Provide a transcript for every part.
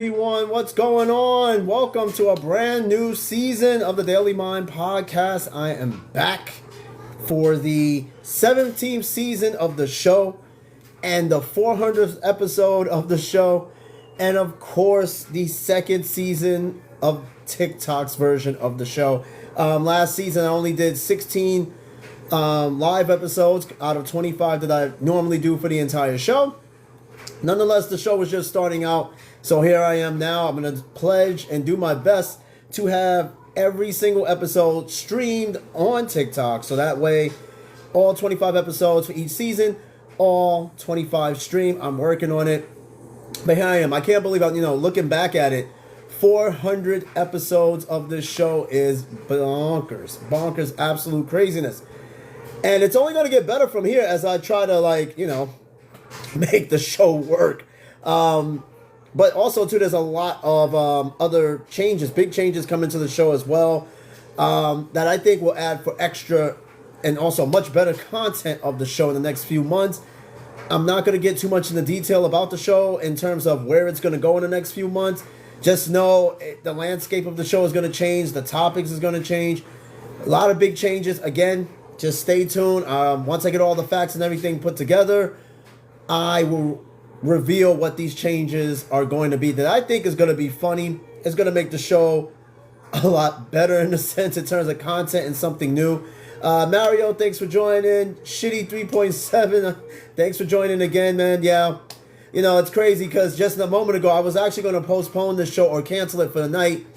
Everyone, what's going on? Welcome to a brand new season of the Daily Mind podcast. I am back for the 17th season of the show and the 400th episode of the show, and of course, the second season of Tik Tok's version of the show. Last season, I only did 16 live episodes out of 25 that I normally do for the entire show. Nonetheless, the show was just starting out, so here I am now. I'm going to pledge and do my best to have every single episode streamed on TikTok, so that way all 25 episodes for each season, all 25 stream. I'm working on it, but here I am. I can't believe looking back at it, 400 episodes of this show is bonkers, absolute craziness. And it's only going to get better from here as I try to make the show work. But also too, there's a lot of other changes, big changes coming to the show as well, that I think will add for extra and also much better content of the show in the next few months. I'm not going to get too much into detail about the show in terms of where it's going to go in the next few months. Just know the landscape of the show is going to change. The topics is going to change. A lot of big changes. Again, just stay tuned. Once I get all the facts and everything put together, I will reveal what these changes are going to be that I think is going to be funny. It's going to make the show a lot better in a sense in terms of content and something new. Mario, thanks for joining. Shitty 3.7, thanks for joining again, man. Yeah, it's crazy because just a moment ago, I was actually going to postpone this show or cancel it for the night.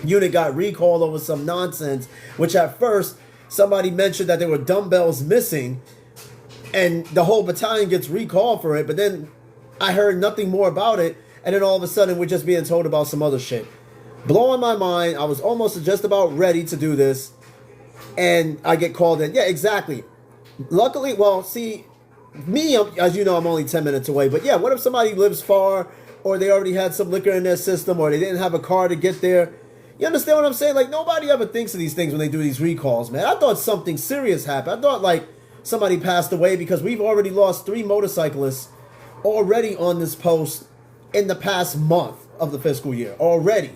Unit got recalled over some nonsense, which at first somebody mentioned that there were dumbbells missing and the whole battalion gets recalled for it, but then I heard nothing more about it, and then all of a sudden we're just being told about some other shit. Blowing my mind. I was almost just about ready to do this, and I get called in. Yeah, exactly. Luckily, me, as you know, I'm only 10 minutes away, but yeah, what if somebody lives far, or they already had some liquor in their system, or they didn't have a car to get there? You understand what I'm saying? Like, nobody ever thinks of these things when they do these recalls, man. I thought something serious happened. I thought, somebody passed away because we've already lost 3 motorcyclists already on this post in the past month of the fiscal year already.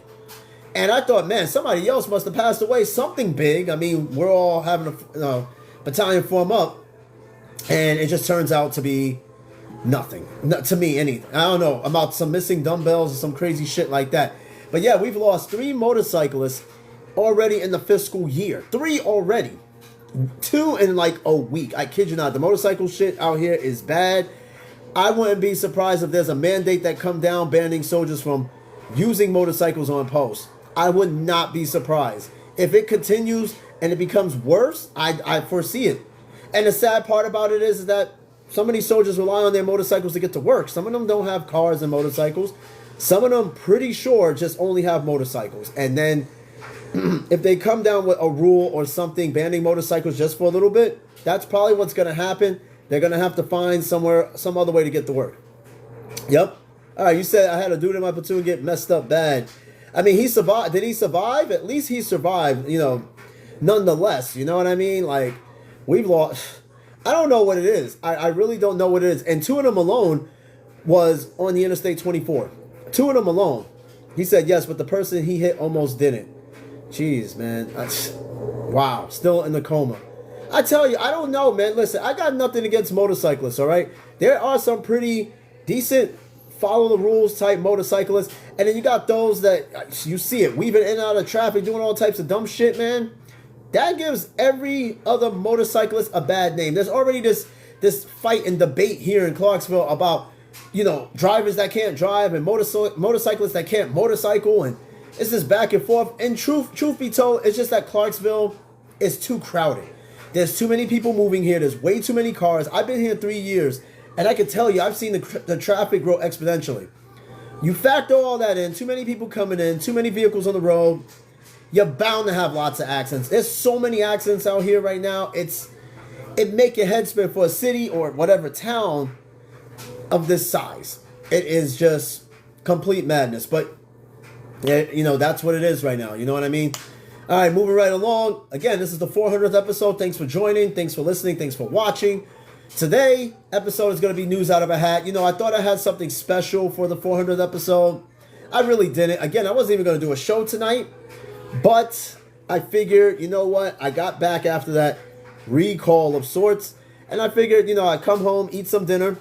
And I thought, man, somebody else must have passed away, something big. I mean, we're all having a battalion form up, and it just turns out to be nothing. Not to me, anything. I don't know, about some missing dumbbells or some crazy shit like that. But yeah, we've lost 3 motorcyclists already in the fiscal year. 3 already. 2 in a week. I kid you not. The motorcycle shit out here is bad. I wouldn't be surprised if there's a mandate that come down banning soldiers from using motorcycles on post. I would not be surprised. If it continues and it becomes worse, I foresee it. And the sad part about it is that so many soldiers rely on their motorcycles to get to work. Some of them don't have cars and motorcycles. Some of them, pretty sure, just only have motorcycles. And then if they come down with a rule or something banning motorcycles just for a little bit, that's probably what's going to happen. They're going to have to find some other way to get to work. Yep. All right, you said I had a dude in my platoon get messed up bad. I mean, he survived. Did he survive? At least he survived, nonetheless. You know what I mean? We've lost. I don't know what it is. I really don't know what it is. And 2 of them alone was on the Interstate 24. 2 of them alone. He said yes, but the person he hit almost didn't. Jeez, man. Wow. Still in the coma. I tell you, I don't know, man. Listen, I got nothing against motorcyclists, all right? There are some pretty decent follow the rules type motorcyclists. And then you got those that, you see it, weaving in and out of traffic, doing all types of dumb shit, man. That gives every other motorcyclist a bad name. There's already this fight and debate here in Clarksville about, drivers that can't drive and motorcyclists that can't motorcycle, and it's just back and forth. And truth be told, it's just that Clarksville is too crowded. There's too many people moving here. There's way too many cars. I've been here 3 years, and I can tell you, I've seen the traffic grow exponentially. You factor all that in, too many people coming in, too many vehicles on the road, you're bound to have lots of accidents. There's so many accidents out here right now. It make your head spin for a city or whatever town of this size. It is just complete madness. But that's what it is right now. You know what I mean? All right, moving right along. Again, this is the 400th episode. Thanks for joining. Thanks for listening. Thanks for watching. Today episode is going to be news out of a hat. I thought I had something special for the 400th episode. I really didn't. Again, I wasn't even going to do a show tonight, but I figured, you know what? I got back after that recall of sorts, and I figured, I'd come home, eat some dinner,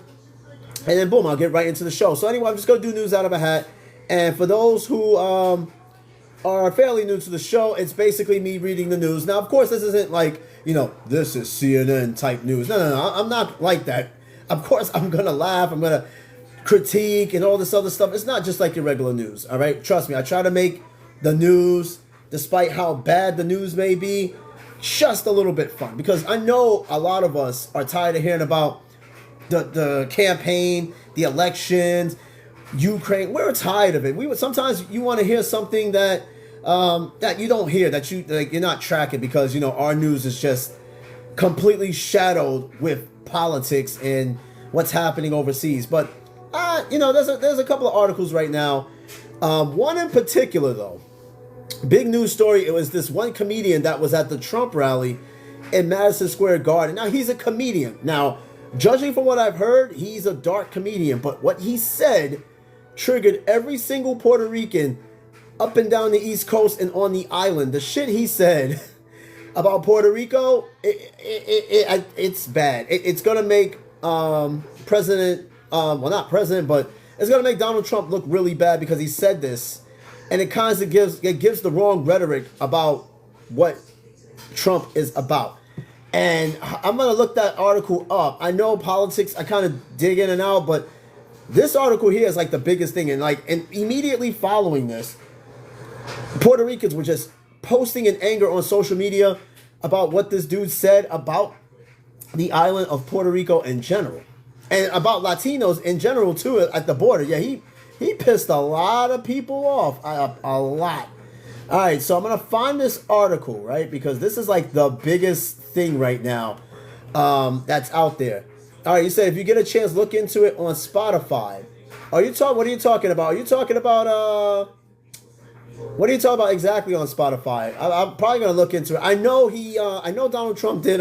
and then boom, I'll get right into the show. So anyway, I'm just going to do news out of a hat. And for those who are fairly new to the show, it's basically me reading the news. Now, of course, this isn't like, this is CNN type news. No, I'm not like that. Of course, I'm going to laugh. I'm going to critique and all this other stuff. It's not just like your regular news, all right? Trust me, I try to make the news, despite how bad the news may be, just a little bit fun. Because I know a lot of us are tired of hearing about the campaign, the elections, Ukraine. We're tired of it. Sometimes you want to hear something that you don't hear, that you're not tracking, because our news is just completely shadowed with politics and what's happening overseas. But there's a couple of articles right now. One in particular, though, big news story. It was this one comedian that was at the Trump rally in Madison Square Garden. Now, he's a comedian. Now, judging from what I've heard, he's a dark comedian. But what he said triggered every single Puerto Rican up and down the East Coast and on the island. The shit he said about Puerto Rico, it's bad. It's going to make President, not president, but it's going to make Donald Trump look really bad, because he said this. And it kind of gives the wrong rhetoric about what Trump is about. And I'm going to look that article up. I know politics, I kind of dig in and out, but this article here is like the biggest thing. And immediately following this, Puerto Ricans were just posting in anger on social media about what this dude said about the island of Puerto Rico in general. And about Latinos in general, too, at the border. Yeah, he pissed a lot of people off. A lot. All right, so I'm going to find this article, right? Because this is like the biggest thing right now that's out there. All right, you said if you get a chance, look into it on Spotify. What are you talking about? Are you talking about... What are you talking about exactly on Spotify? I'm probably going to look into it. I know I know Donald Trump did...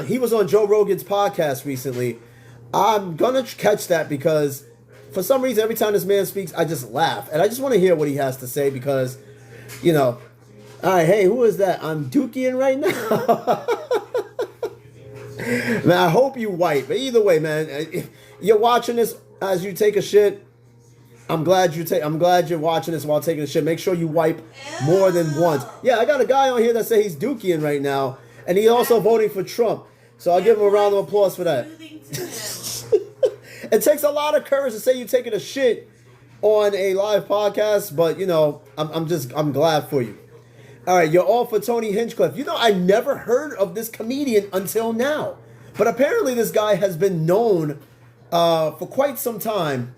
he was on Joe Rogan's podcast recently. I'm going to catch that because for some reason, every time this man speaks, I just laugh. And I just want to hear what he has to say because, all right, hey, who is that? I'm Dookian right now. Man, I hope you wipe. But either way, man, if you're watching this as you take a shit, I'm glad you're watching this while taking a shit. Make sure you wipe more than once. Yeah, I got a guy on here that says he's Dookian right now. And he's also voting for Trump. So I'll give him a round of applause for that. It takes a lot of courage to say you're taking a shit on a live podcast, but I'm glad for you. All right, you're all for Tony Hinchcliffe. I never heard of this comedian until now. But apparently this guy has been known for quite some time,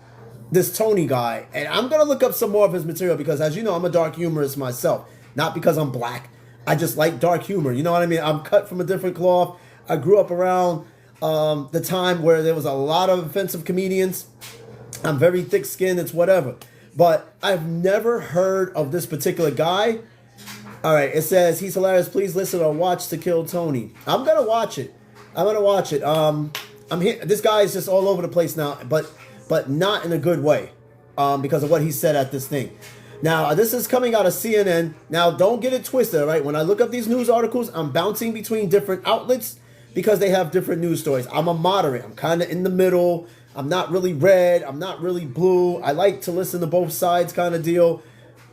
this Tony guy. And I'm going to look up some more of his material because, as you know, I'm a dark humorist myself. Not because I'm black. I just like dark humor. You know what I mean? I'm cut from a different cloth. I grew up around the time where there was a lot of offensive comedians. I'm very thick-skinned. It's whatever. But I've never heard of this particular guy. All right, it says, he's hilarious. Please listen or watch To Kill Tony. I'm going to watch it. I'm here. This guy is just all over the place now, but not in a good way because of what he said at this thing. Now, this is coming out of CNN. Now, don't get it twisted, all right? When I look up these news articles, I'm bouncing between different outlets because they have different news stories. I'm a moderate. I'm kind of in the middle. I'm not really red. I'm not really blue. I like to listen to both sides kind of deal,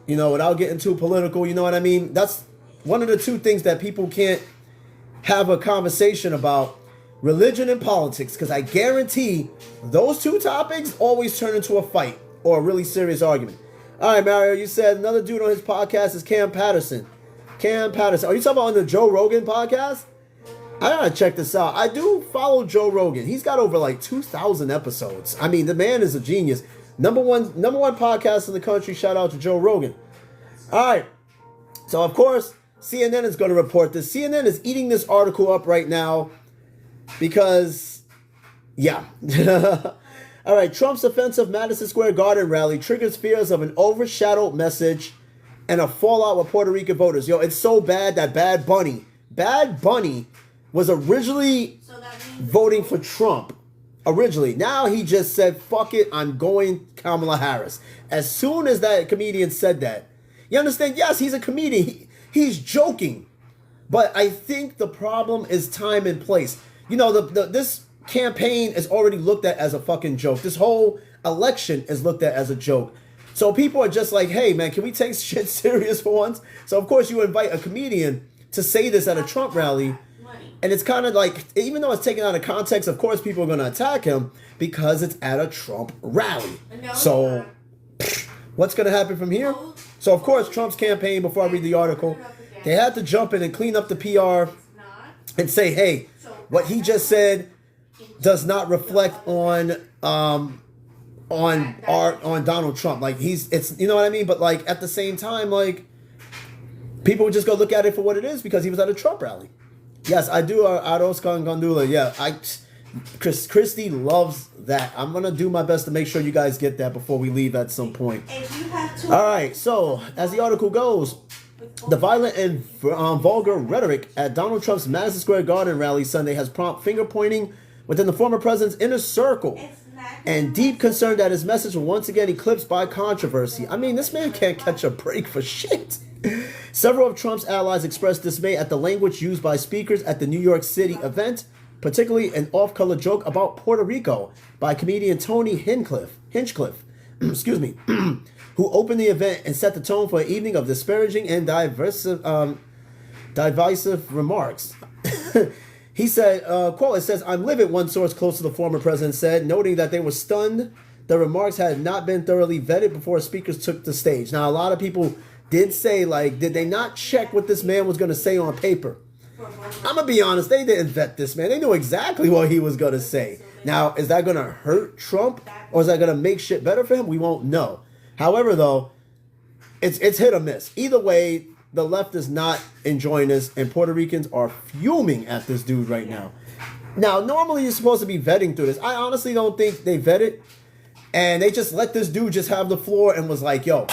without getting too political. You know what I mean? That's one of the two things that people can't have a conversation about, religion and politics, because I guarantee those two topics always turn into a fight or a really serious argument. All right, Mario, you said another dude on his podcast is Cam Patterson. Cam Patterson. Are you talking about on the Joe Rogan podcast? I gotta check this out. I do follow Joe Rogan. He's got over like 2,000 episodes. I mean, the man is a genius. Number one podcast in the country. Shout out to Joe Rogan. All right. So, of course, CNN is going to report this. CNN is eating this article up right now because, yeah. All right. Trump's offensive Madison Square Garden rally triggers fears of an overshadowed message and a fallout with Puerto Rican voters. Yo, it's so bad that Bad Bunny was originally voting for Trump. originally. Now he just said, fuck it, I'm going Kamala Harris. As soon as that comedian said that, you understand? Yes, he's a comedian. He's joking. But I think the problem is time and place. You know, this campaign is already looked at as a fucking joke. This whole election is looked at as a joke. So people are just like, hey, man, can we take shit serious for once? So, of course, you invite a comedian to say this at a Trump rally. And it's kind of like, even though it's taken out of context, of course, people are going to attack him because it's at a Trump rally. So, what's going to happen from here? So, of course, Trump's campaign, before I read the article, they had to jump in and clean up the PR and say, hey, what he just said does not reflect on Donald Trump. Like, it's you know what I mean? But, like, at the same time, like, people would just go look at it for what it is because he was at a Trump rally. Yes, I do. Aros Gondula. Yeah, Christy loves that. I'm going to do my best to make sure you guys get that before we leave at some point. All right, so as the article goes, the violent and vulgar rhetoric at Donald Trump's Madison Square Garden rally Sunday has prompted finger-pointing within the former president's inner circle and deep concern that his message will once again eclipsed by controversy. I mean, this man can't catch a break for shit. Several of Trump's allies expressed dismay at the language used by speakers at the New York City event, particularly an off-color joke about Puerto Rico by comedian Tony Hinchcliffe, excuse me, who opened the event and set the tone for an evening of disparaging and divisive remarks. He said, quote, it says, I'm livid, one source close to the former president said, noting that they were stunned the remarks had not been thoroughly vetted before speakers took the stage. Now, a lot of people did say, like, did they not check what this man was going to say on paper? I'm going to be honest, they didn't vet this man. They knew exactly what he was going to say. Now, is that going to hurt Trump or is that going to make shit better for him? We won't know. However, though, it's hit or miss. Either way, the left is not enjoying this, and Puerto Ricans are fuming at this dude right now. Now, normally you're supposed to be vetting through this. I honestly don't think they vetted, and they just let this dude just have the floor and was like, yo,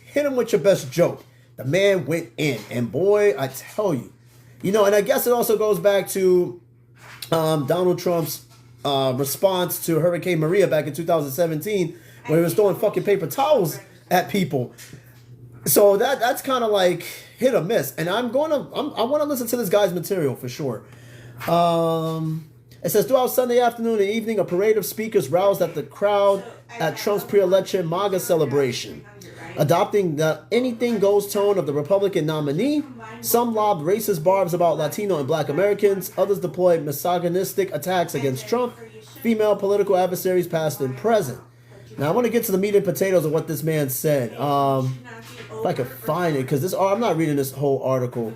hit him with your best joke. The man went in, and boy, I tell you, you know, and I guess it also goes back to Donald Trump's response to Hurricane Maria back in 2017 when he was throwing fucking paper towels at people. So that's kind of like hit or miss. And I want to listen to this guy's material for sure. It says, throughout Sunday afternoon and evening, a parade of speakers roused at the crowd at Trump's pre-election MAGA celebration. Adopting the anything goes tone of the Republican nominee, some lobbed racist barbs about Latino and Black Americans. Others deployed misogynistic attacks against Trump, female political adversaries past and present. Now, I want to get to the meat and potatoes of what this man said. If I could find it, because I'm not reading this whole article.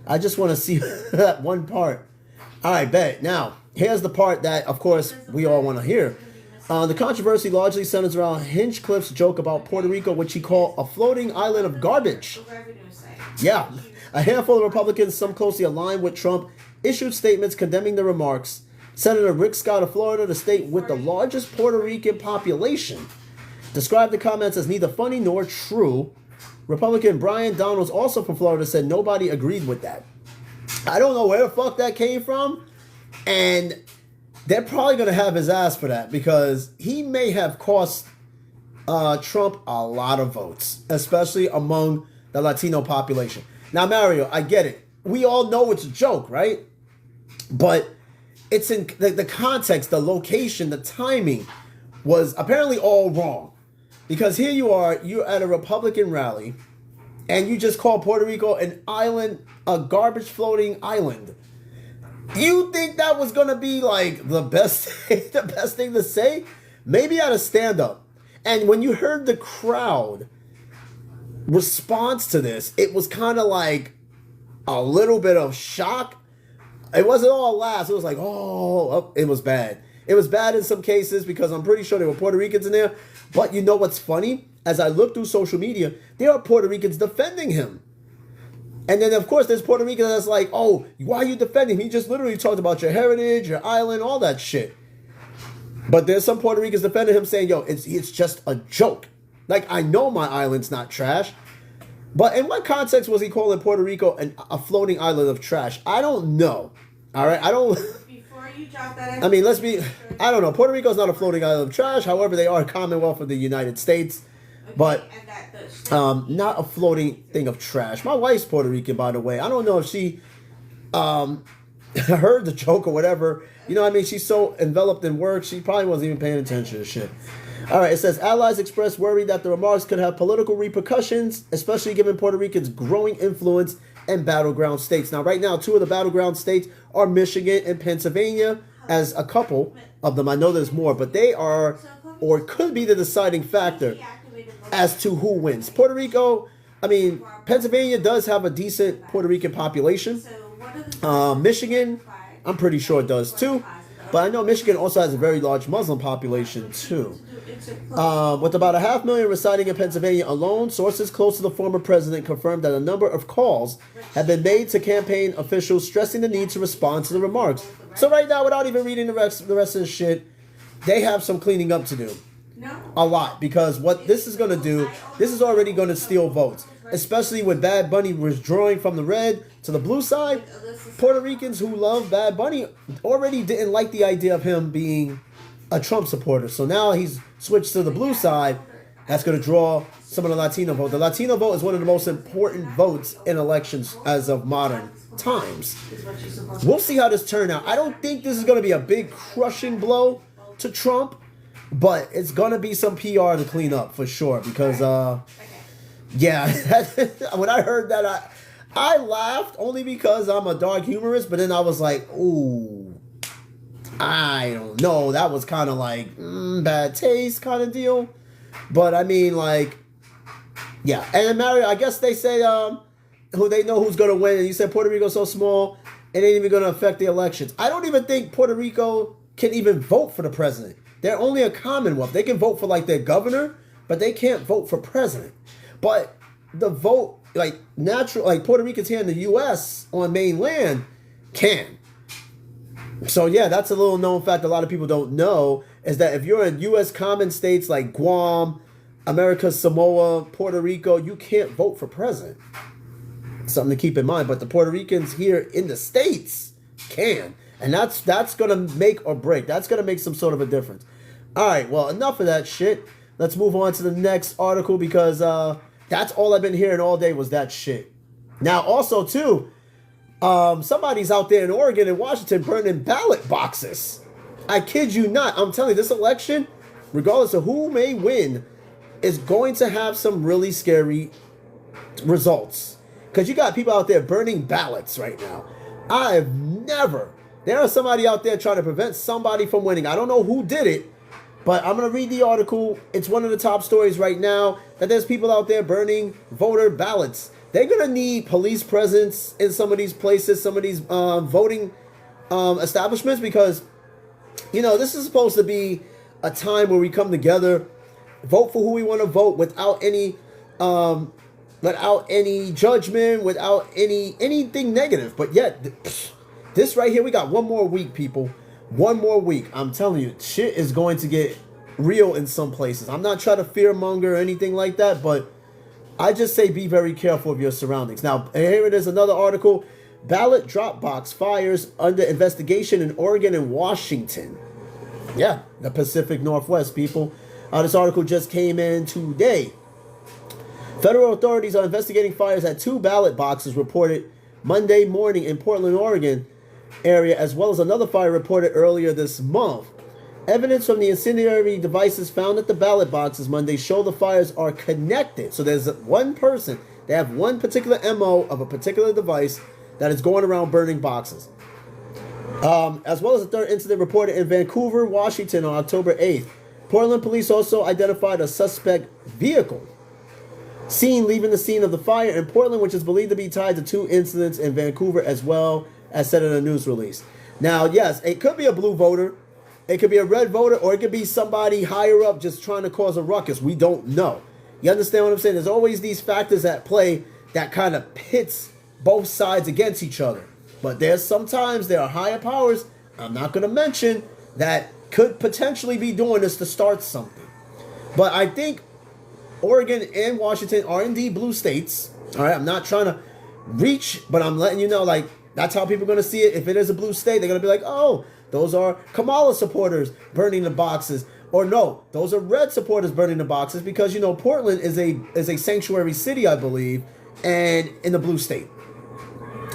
I just want to see that one part. All right, bet. Now, here's the part that, of course, we all want to hear. The controversy largely centers around Hinchcliffe's joke about Puerto Rico, which he called a floating island of garbage. Yeah, a handful of Republicans, some closely aligned with Trump, issued statements condemning the remarks. Senator Rick Scott of Florida, the state with the largest Puerto Rican population, described the comments as neither funny nor true. Republican Brian Donalds, also from Florida, said nobody agreed with that. I don't know where the fuck that came from, and they're probably going to have his ass for that because he may have cost Trump a lot of votes, especially among the Latino population. Now, Mario, I get it. We all know it's a joke, right? But it's in the context, the location, the timing was apparently all wrong. Because here you are, you're at a Republican rally, and you just call Puerto Rico an island, a garbage floating island. You think that was gonna be like the best thing to say? Maybe at a stand-up. And when you heard the crowd response to this, it was kind of like a little bit of shock. It wasn't all laughs. It was like, oh, it was bad. It was bad in some cases because I'm pretty sure there were Puerto Ricans in there. But you know what's funny? As I look through social media, there are Puerto Ricans defending him. And then, of course, there's Puerto Ricans that's like, oh, why are you defending him? He just literally talked about your heritage, your island, all that shit. But there's some Puerto Ricans defending him saying, yo, it's just a joke. Like, I know my island's not trash. But in what context was he calling Puerto Rico a floating island of trash? I don't know. All right, I don't. Before you drop that, I mean, let's be. I don't know. Puerto Rico's not a floating island of trash. However, they are a Commonwealth of the United States, but not a floating thing of trash. My wife's Puerto Rican, by the way. I don't know if she heard the joke or whatever. You know what I mean? She's so enveloped in work, she probably wasn't even paying attention to shit. All right, it says allies expressed worry that the remarks could have political repercussions, especially given Puerto Rico's growing influence in battleground states. Now, right now, two of the battleground states are Michigan and Pennsylvania. As a couple of them, I know there's more, but they are or could be the deciding factor as to who wins. Puerto Rico, I mean, Pennsylvania does have a decent Puerto Rican population. Michigan, I'm pretty sure it does too. But I know Michigan also has a very large Muslim population too. With about 500,000 residing in Pennsylvania alone, sources close to the former president confirmed that a number of calls have been made to campaign officials stressing the need to respond to the remarks. So right now, without even reading the rest of the shit, they have some cleaning up to do. A lot. Because what this is going to do, this is already going to steal votes. Especially with Bad Bunny withdrawing from the red to the blue side. Puerto Ricans who love Bad Bunny already didn't like the idea of him being a Trump supporter. So now he's switched to the blue side. That's going to draw some of the Latino vote. The Latino vote is one of the most important votes in elections as of modern times. We'll see how this turns out. I don't think this is going to be a big crushing blow to Trump, but it's going to be some PR to clean up for sure. Because, yeah, when I heard that, I laughed only because I'm a dark humorist, but then I was like, ooh, I don't know. That was kind of like bad taste kind of deal. But I mean, like, yeah. And Mario, I guess they say who they know who's going to win. And you said Puerto Rico's so small, it ain't even going to affect the elections. I don't even think Puerto Rico can even vote for the president. They're only a commonwealth. They can vote for like their governor, but they can't vote for president. But the vote, like Puerto Ricans here in the U.S. on mainland can. So yeah, that's a little known fact a lot of people don't know, is that if you're in U.S. common states like Guam, America's Samoa, Puerto Rico, you can't vote for president. Something to keep in mind. But the Puerto Ricans here in the States can. And that's going to make or break. That's going to make some sort of a difference. All right, well, enough of that shit. Let's move on to the next article because that's all I've been hearing all day was that shit. Now, also, too, somebody's out there in Oregon and Washington burning ballot boxes. I kid you not. I'm telling you, this election, regardless of who may win, is going to have some really scary results. Because you got people out there burning ballots right now. There is somebody out there trying to prevent somebody from winning. I don't know who did it, but I'm going to read the article. It's one of the top stories right now that there's people out there burning voter ballots. They're going to need police presence in some of these places, some of these voting establishments, because, you know, this is supposed to be a time where we come together, vote for who we want to vote without any judgment, without anything negative. But yet, this right here, we got one more week, people. One more week. I'm telling you, shit is going to get real in some places. I'm not trying to fearmonger or anything like that, but I just say be very careful of your surroundings. Now, here it is, another article. Ballot drop box fires under investigation in Oregon and Washington. Yeah, the Pacific Northwest, people. This article just came in today. Federal authorities are investigating fires at 2 ballot boxes reported Monday morning in Portland, Oregon area, as well as another fire reported earlier this month. Evidence from the incendiary devices found at the ballot boxes Monday show the fires are connected. So there's one person, they have one particular MO of a particular device that is going around burning boxes. As well as a third incident reported in Vancouver, Washington on October 8th. Portland police also identified a suspect vehicle seen leaving the scene of the fire in Portland, which is believed to be tied to 2 incidents in Vancouver, as well as said in a news release. Now, yes, it could be a blue voter, it could be a red voter, or it could be somebody higher up just trying to cause a ruckus. We don't know. You understand what I'm saying? There's always these factors at play that kind of pits both sides against each other. But sometimes there are higher powers, I'm not going to mention, that could potentially be doing this to start something. But I think Oregon and Washington are indeed blue states. All right, I'm not trying to reach, but I'm letting you know, like, That's how people are going to see it. If it is a blue state, they're going to be like, oh, those are Kamala supporters burning the boxes. Or no, those are red supporters burning the boxes because, Portland is a sanctuary city, I believe, and in the blue state.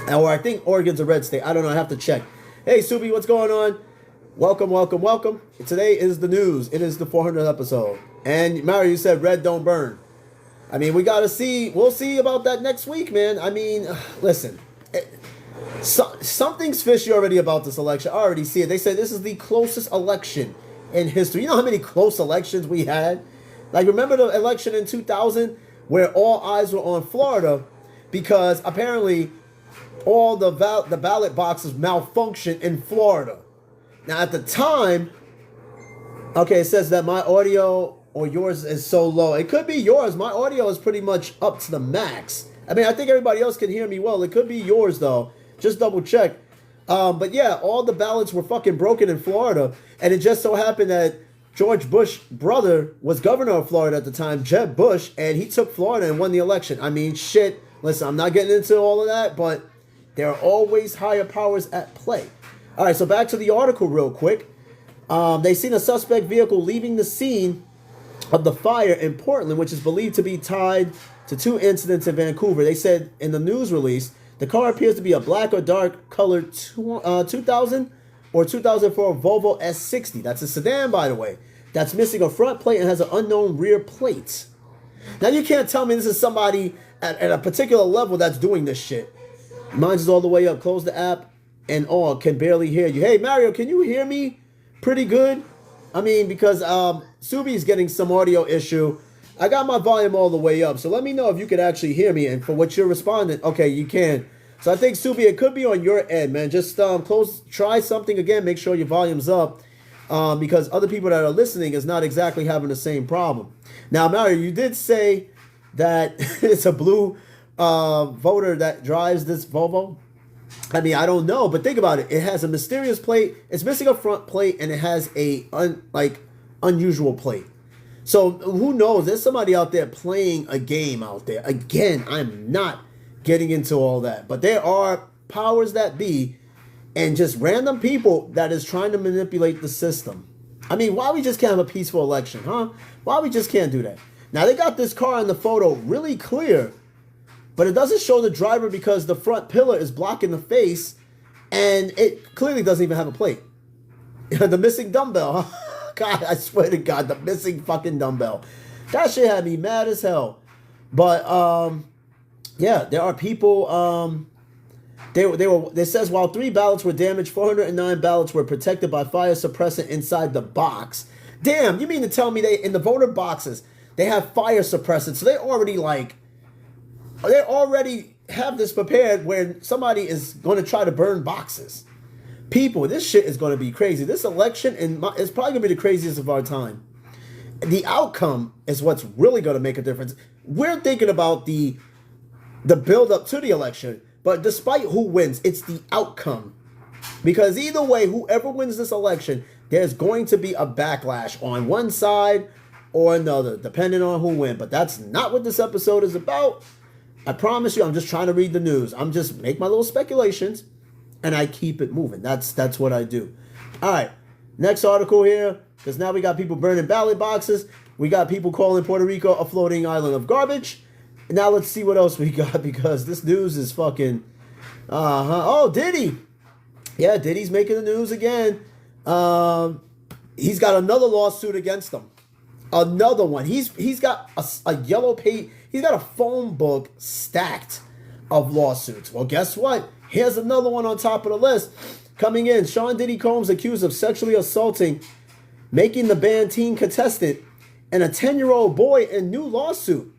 Or I think Oregon's a red state. I don't know. I have to check. Hey, Subi, what's going on? Welcome, welcome, welcome. Today is the news. It is the 400th episode. And Mario, you said red don't burn. I mean, we got to see. We'll see about that next week, man. I mean, listen. Something's fishy already about this election. I already see it. They say this is the closest election in history. You know how many close elections we had? Like, remember the election in 2000 where all eyes were on Florida because apparently all the ballot boxes malfunctioned in Florida. Now, at the time, okay, it says that my audio or yours is so low. It could be yours. My audio is pretty much up to the max. I mean, I think everybody else can hear me well. It could be yours, though. Just double check. But yeah, all the ballots were fucking broken in Florida. And it just so happened that George Bush's brother was governor of Florida at the time, Jeb Bush, and he took Florida and won the election. I mean, shit. Listen, I'm not getting into all of that, but there are always higher powers at play. All right, so back to the article real quick. They seen a suspect vehicle leaving the scene of the fire in Portland, which is believed to be tied to two incidents in Vancouver. They said in the news release, the car appears to be a black or dark colored 2000 or 2004 Volvo S60. That's a sedan, by the way. That's missing a front plate and has an unknown rear plate. Now, you can't tell me this is somebody at a particular level that's doing this shit. Mine's is all the way up. Close the app and all. Can barely hear you. Hey, Mario, can you hear me pretty good? I mean, because Subi's getting some audio issue. I got my volume all the way up, so let me know if you could actually hear me. And for what you're responding, okay, you can. So I think, Subi, it could be on your end, man. Just try something again. Make sure your volume's up because other people that are listening is not exactly having the same problem. Now, Mario, you did say that it's a blue voter that drives this Volvo. I mean, I don't know, but think about it. It has a mysterious plate. It's missing a front plate, and it has a unusual plate. So who knows? There's somebody out there playing a game out there. Again, I'm not getting into all that, but there are powers that be, and just random people that is trying to manipulate the system. I mean, why we just can't have a peaceful election, huh? Why we just can't do that? Now they got this car in the photo really clear. But it doesn't show the driver because the front pillar is blocking the face, and it clearly doesn't even have a plate. The missing dumbbell, huh? God, I swear to God, the missing fucking dumbbell. That shit had me mad as hell. But yeah, there are people. It says while 3 ballots were damaged, 409 ballots were protected by fire suppressant inside the box. Damn, you mean to tell me they in the voter boxes they have fire suppressant? So they already have this prepared where somebody is going to try to burn boxes. People, this shit is going to be crazy. This election is probably going to be the craziest of our time. The outcome is what's really going to make a difference. We're thinking about the build up to the election, but despite who wins, it's the outcome. Because either way, whoever wins this election, there's going to be a backlash on one side or another, depending on who wins. But that's not what this episode is about. I promise you, I'm just trying to read the news. I'm just make my little speculations, and I keep it moving. That's what I do. All right, next article here, because now we got people burning ballot boxes. We got people calling Puerto Rico a floating island of garbage. And now let's see what else we got, because this news is fucking... Oh, Diddy. Yeah, Diddy's making the news again. He's got another lawsuit against him. Another one. He's got a yellow page... He's got a phone book stacked of lawsuits. Well, guess what? Here's another one on top of the list. Coming in, Sean Diddy Combs accused of sexually assaulting, making the band teen contestant, and a 10-year-old boy in new lawsuit.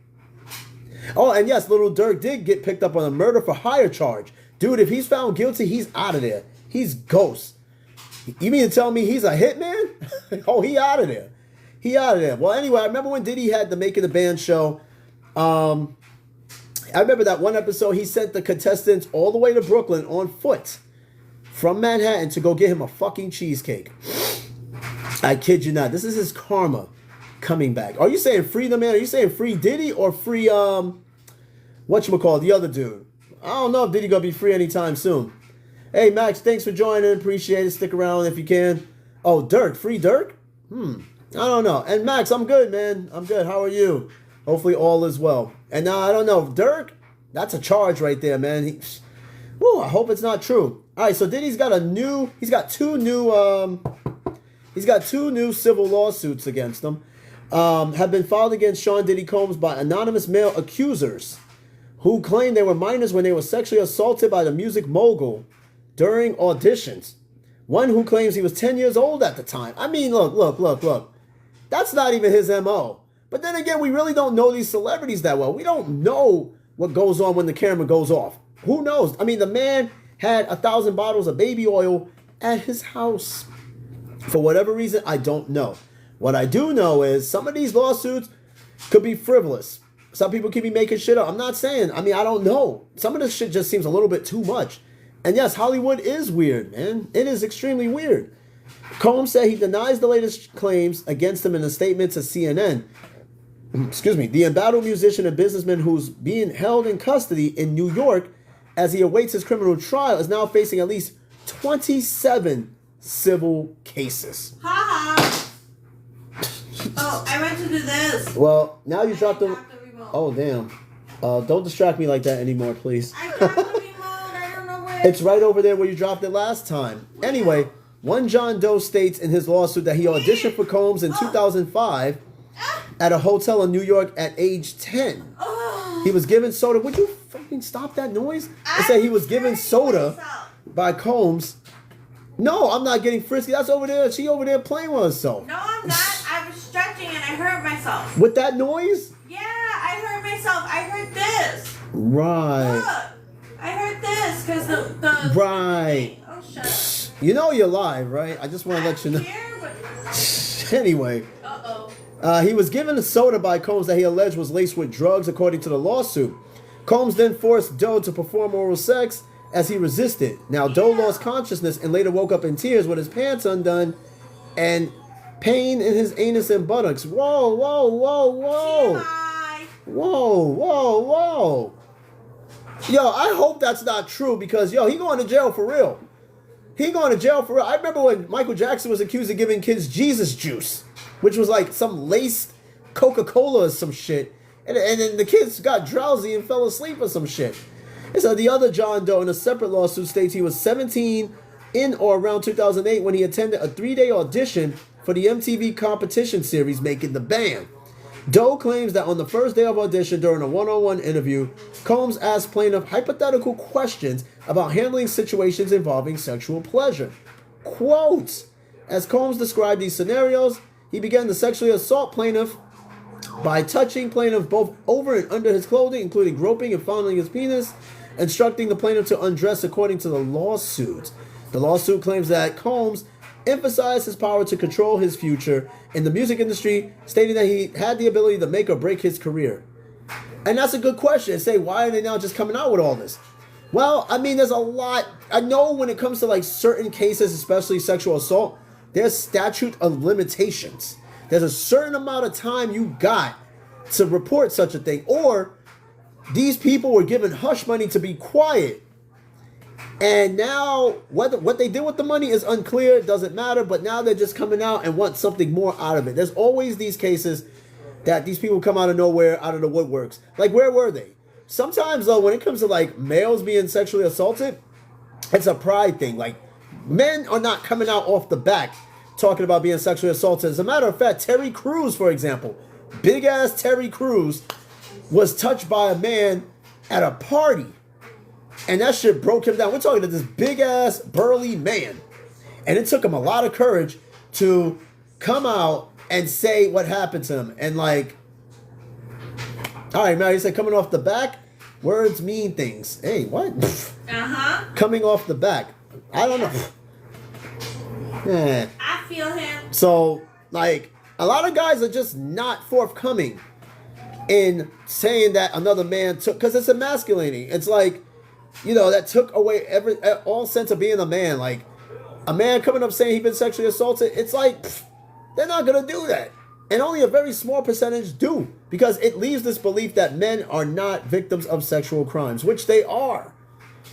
Oh, and yes, Little Dirk did get picked up on a murder for hire charge. Dude, if he's found guilty, he's out of there. He's ghost. You mean to tell me he's a hitman? Oh, he out of there. He out of there. Well, anyway, I remember when Diddy had the Making the Band show. I remember that one episode he sent the contestants all the way to Brooklyn on foot from Manhattan to go get him a fucking cheesecake. I kid you not. This is his karma coming back. Are you saying free the man? Are you saying free Diddy or free whatchamacallit, the other dude? I don't know if Diddy gonna be free anytime soon. Hey, Max, thanks for joining. Appreciate it. Stick around if you can. Oh, Dirk. Free Dirk? I don't know. And Max, I'm good, man. I'm good. How are you? Hopefully all is well. And now, I don't know. Dirk, that's a charge right there, man. I hope it's not true. All right, so Diddy's got two new civil lawsuits against him. Have been filed against Sean Diddy Combs by anonymous male accusers who claim they were minors when they were sexually assaulted by the music mogul during auditions. One who claims he was 10 years old at the time. I mean, look. That's not even his MO. But then again, we really don't know these celebrities that well. We don't know what goes on when the camera goes off. Who knows? I mean, the man had 1,000 bottles of baby oil at his house. For whatever reason, I don't know. What I do know is some of these lawsuits could be frivolous. Some people could be making shit up. I'm not saying. I don't know. Some of this shit just seems a little bit too much. And yes, Hollywood is weird, man. It is extremely weird. Combs said he denies the latest claims against him in a statement to CNN. Excuse me. The embattled musician and businessman who's being held in custody in New York as he awaits his criminal trial is now facing at least 27 civil cases. Ha ha. Oh, I meant to do this. Well, now you dropped the remote. Oh, damn. Don't distract me like that anymore, please. I dropped the remote. I don't know where. It's right over there where you dropped it last time. Anyway, one John Doe states in his lawsuit that he auditioned for Combs in 2005 at a hotel in New York at age 10. He was given soda. Would you fucking stop that noise? It said he was given soda by Combs. No, I'm not getting frisky. That's over there. She over there playing with herself. No, I'm not. I was stretching and I hurt myself. With that noise? Yeah, I hurt myself. I heard this. Right. Look, I heard this because the Right. Oh, shut up. You know you're live, right? I just want to let you know. Anyway. He was given a soda by Combs that he alleged was laced with drugs, according to the lawsuit. Combs then forced Doe to perform oral sex as he resisted. Now, Doe lost consciousness and later woke up in tears with his pants undone and pain in his anus and buttocks. Whoa. Whoa. Yo, I hope that's not true because, he going to jail for real. I remember when Michael Jackson was accused of giving kids Jesus juice, which was like some laced Coca-Cola or some shit. And then the kids got drowsy and fell asleep or some shit. And so the other John Doe in a separate lawsuit states he was 17 in or around 2008 when he attended a 3-day audition for the MTV competition series Making the Band. Doe claims that on the first day of audition during a one-on-one interview, Combs asked plaintiff hypothetical questions about handling situations involving sexual pleasure. Quote, as Combs described these scenarios, he began to sexually assault plaintiff by touching plaintiff both over and under his clothing, including groping and fondling his penis, instructing the plaintiff to undress according to the lawsuit. The lawsuit claims that Combs emphasized his power to control his future in the music industry, stating that he had the ability to make or break his career. And that's a good question. Say, why are they now just coming out with all this? Well, there's a lot. I know when it comes to like certain cases, especially sexual assault, there's statute of limitations. There's a certain amount of time you got to report such a thing. Or these people were given hush money to be quiet. And now what they did with the money is unclear. It doesn't matter. But now they're just coming out and want something more out of it. There's always these cases that these people come out of nowhere, out of the woodworks. Like, where were they? Sometimes, though, when it comes to like males being sexually assaulted, it's a pride thing. Like, men are not coming out off the back talking about being sexually assaulted. As a matter of fact, Terry Crews, for example, big ass Terry Crews was touched by a man at a party. And that shit broke him down. We're talking to this big ass burly man. And it took him a lot of courage to come out and say what happened to him. And like, all right, man, he said coming off the back, words mean things. Hey, what? Coming off the back. I don't know. I feel him. So, like, a lot of guys are just not forthcoming in saying that another man took, because it's emasculating. It's like, that took away all sense of being a man. Like, a man coming up saying he's been sexually assaulted, it's like, they're not going to do that. And only a very small percentage do, because it leaves this belief that men are not victims of sexual crimes, which they are.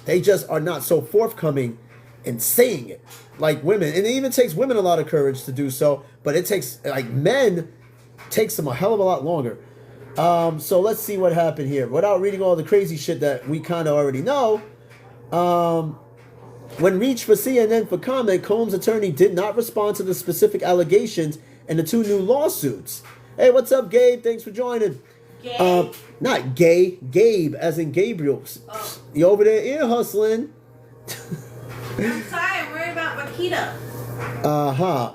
They just are not so forthcoming and saying it like women. And it even takes women a lot of courage to do so, but it takes, like, men takes them a hell of a lot longer. So let's see what happened here. Without reading all the crazy shit that we kind of already know, when reached for CNN for comment, Combs' attorney did not respond to the specific allegations in the 2 new lawsuits. Hey, what's up, Gabe? Thanks for joining. Gabe? Not gay, Gabe, as in Gabriel. Oh. You over there ear hustling. I'm sorry, I'm worried about Makita.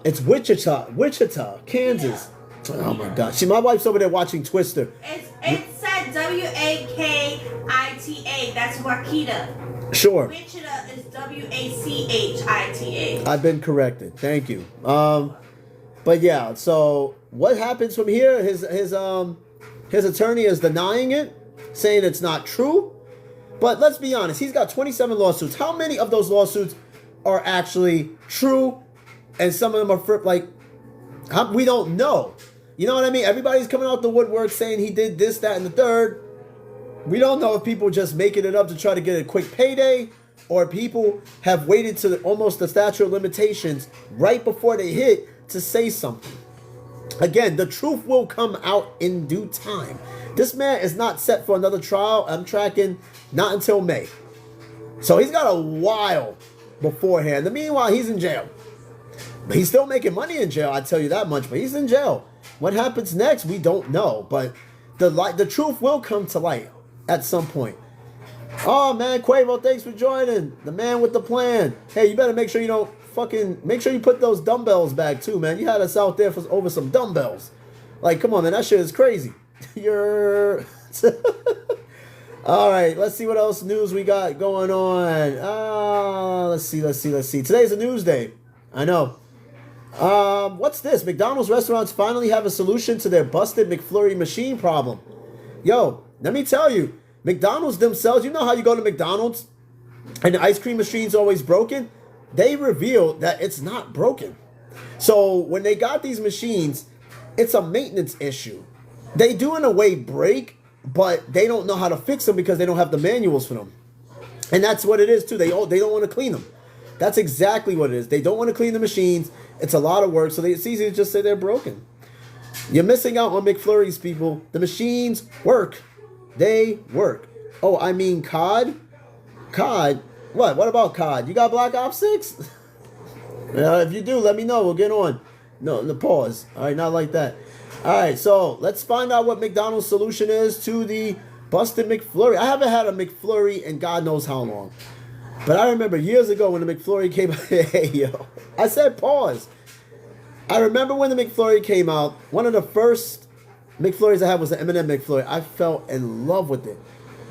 It's Wichita, Kansas. Oh my God. See, my wife's over there watching Twister. It said Wakita. That's Wakita. Sure. Wichita is Wachita. I've been corrected. Thank you. But yeah, so what happens from here? His attorney is denying it, saying it's not true. But let's be honest, he's got 27 lawsuits. How many of those lawsuits are actually true? And some of them are we don't know. You know what I mean? Everybody's coming out the woodwork saying he did this, that, and the third. We don't know if people just making it up to try to get a quick payday, or people have waited to almost the statute of limitations right before they hit to say something. Again, the truth will come out in due time. This man is not set for another trial. I'm tracking not until May. So he's got a while beforehand. Meanwhile, he's in jail. But he's still making money in jail, I tell you that much. But he's in jail. What happens next, we don't know. But the truth will come to light at some point. Oh, man, Quavo, thanks for joining. The man with the plan. Hey, you better make sure you don't make sure you put those dumbbells back too, man. You had us out there over some dumbbells. Like, come on, man, that shit is crazy. You're... All right, let's see what else news we got going on. Let's see. Today's a news day. I know. What's this? McDonald's restaurants finally have a solution to their busted McFlurry machine problem. Yo, let me tell you, McDonald's themselves, you know how you go to McDonald's and the ice cream machine's always broken? They revealed that it's not broken. So when they got these machines, it's a maintenance issue. They do in a way break, but they don't know how to fix them because they don't have the manuals for them. And that's what it is too. They don't want to clean them. That's exactly what it is. They don't want to clean the machines. It's a lot of work, so it's easy to just say they're broken. You're missing out on McFlurries, people. The machines work. They work. Oh, I mean COD? COD? What? What about COD? You got Black Ops 6? If you do, let me know. We'll get on. No, pause. All right, not like that. All right, so let's find out what McDonald's solution is to the busted McFlurry. I haven't had a McFlurry in God knows how long. But I remember years ago when the McFlurry came out. Hey, yo. I said pause. I remember when the McFlurry came out. One of the first McFlurries I had was the M&M McFlurry. I fell in love with it.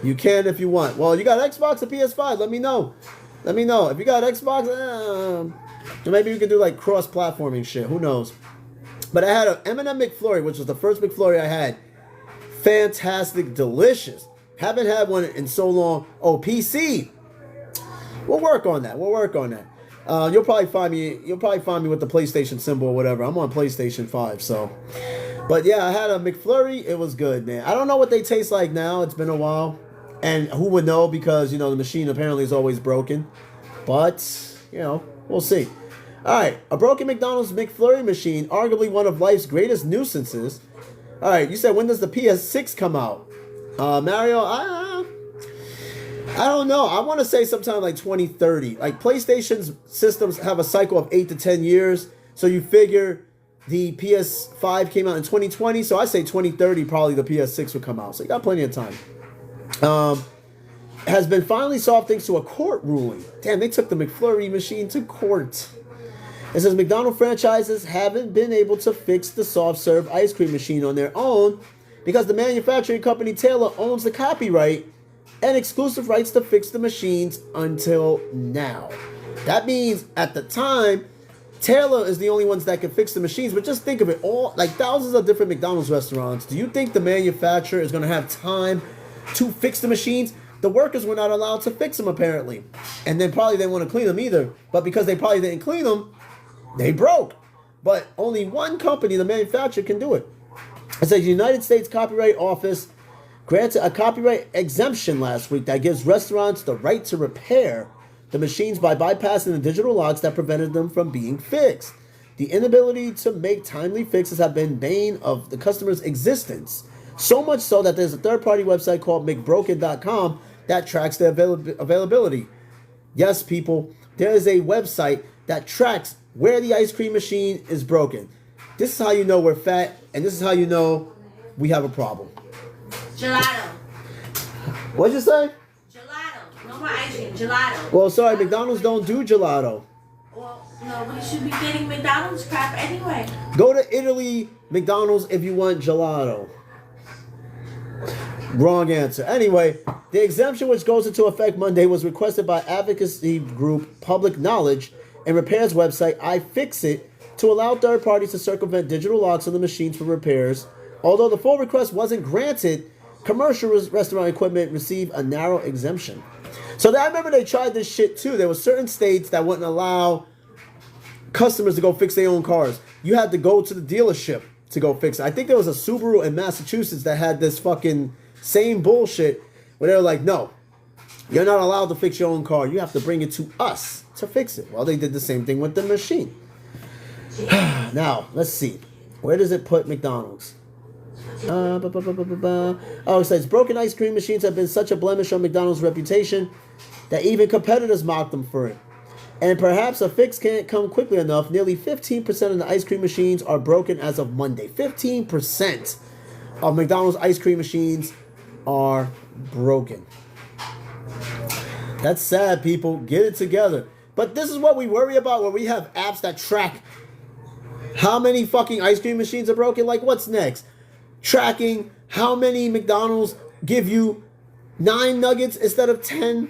You can if you want. Well, you got Xbox or PS5? Let me know. Let me know. If you got Xbox, maybe we can do like cross-platforming shit. Who knows? But I had an M&M McFlurry, which was the first McFlurry I had. Fantastic, delicious. Haven't had one in so long. Oh, PC. We'll work on that. You'll probably find me with the PlayStation symbol or whatever. I'm on PlayStation 5, so. But yeah, I had a McFlurry. It was good, man. I don't know what they taste like now. It's been a while. And who would know, because, the machine apparently is always broken. But, we'll see. All right, a broken McDonald's McFlurry machine, arguably one of life's greatest nuisances. All right, you said, when does the PS6 come out? Mario, I don't know. I want to say sometime like 2030. Like, PlayStation's systems have a cycle of 8 to 10 years. So you figure the PS5 came out in 2020. So I say 2030, probably the PS6 will come out. So you got plenty of time. Has been finally solved thanks to a court ruling. Damn, they took the McFlurry machine to court. It says McDonald's franchises haven't been able to fix the soft-serve ice cream machine on their own because the manufacturing company Taylor owns the copyright and exclusive rights to fix the machines until now. That means at the time, Taylor is the only ones that can fix the machines. But just think of it, all like thousands of different McDonald's restaurants. Do you think the manufacturer is going to have time to fix the machines? The workers were not allowed to fix them, apparently. And then probably they didn't want to clean them either. But because they probably didn't clean them, they broke. But only one company, the manufacturer, can do it. It says United States Copyright Office granted a copyright exemption last week that gives restaurants the right to repair the machines by bypassing the digital locks that prevented them from being fixed. The inability to make timely fixes have been bane of the customer's existence. So much so that there's a third-party website called McBroken.com that tracks the availability. Yes, people, there is a website that tracks where the ice cream machine is broken. This is how you know we're fat, and this is how you know we have a problem. Gelato. What'd you say? Gelato. No more ice cream. Gelato. Well, sorry, McDonald's don't do gelato. Well, no, we should be getting McDonald's crap anyway. Go to Italy, McDonald's, if you want gelato. Wrong answer. Anyway, the exemption, which goes into effect Monday, was requested by advocacy group Public Knowledge and repairs website iFixit to allow third parties to circumvent digital locks on the machines for repairs. Although the full request wasn't granted, commercial restaurant equipment received a narrow exemption. So I remember they tried this shit too. There were certain states that wouldn't allow customers to go fix their own cars. You had to go to the dealership to go fix it. I think there was a Subaru in Massachusetts that had this fucking same bullshit where they were like, no, you're not allowed to fix your own car. You have to bring it to us to fix it. Well, they did the same thing with the machine. Now, let's see. Where does it put McDonald's? Oh, it says broken ice cream machines have been such a blemish on McDonald's reputation that even competitors mock them for it. And perhaps a fix can't come quickly enough. Nearly 15% of the ice cream machines are broken as of Monday. 15% of McDonald's ice cream machines are broken. That's sad, people. Get it together. But this is what we worry about when we have apps that track how many fucking ice cream machines are broken. Like, what's next? Tracking how many McDonald's give you 9 nuggets instead of 10,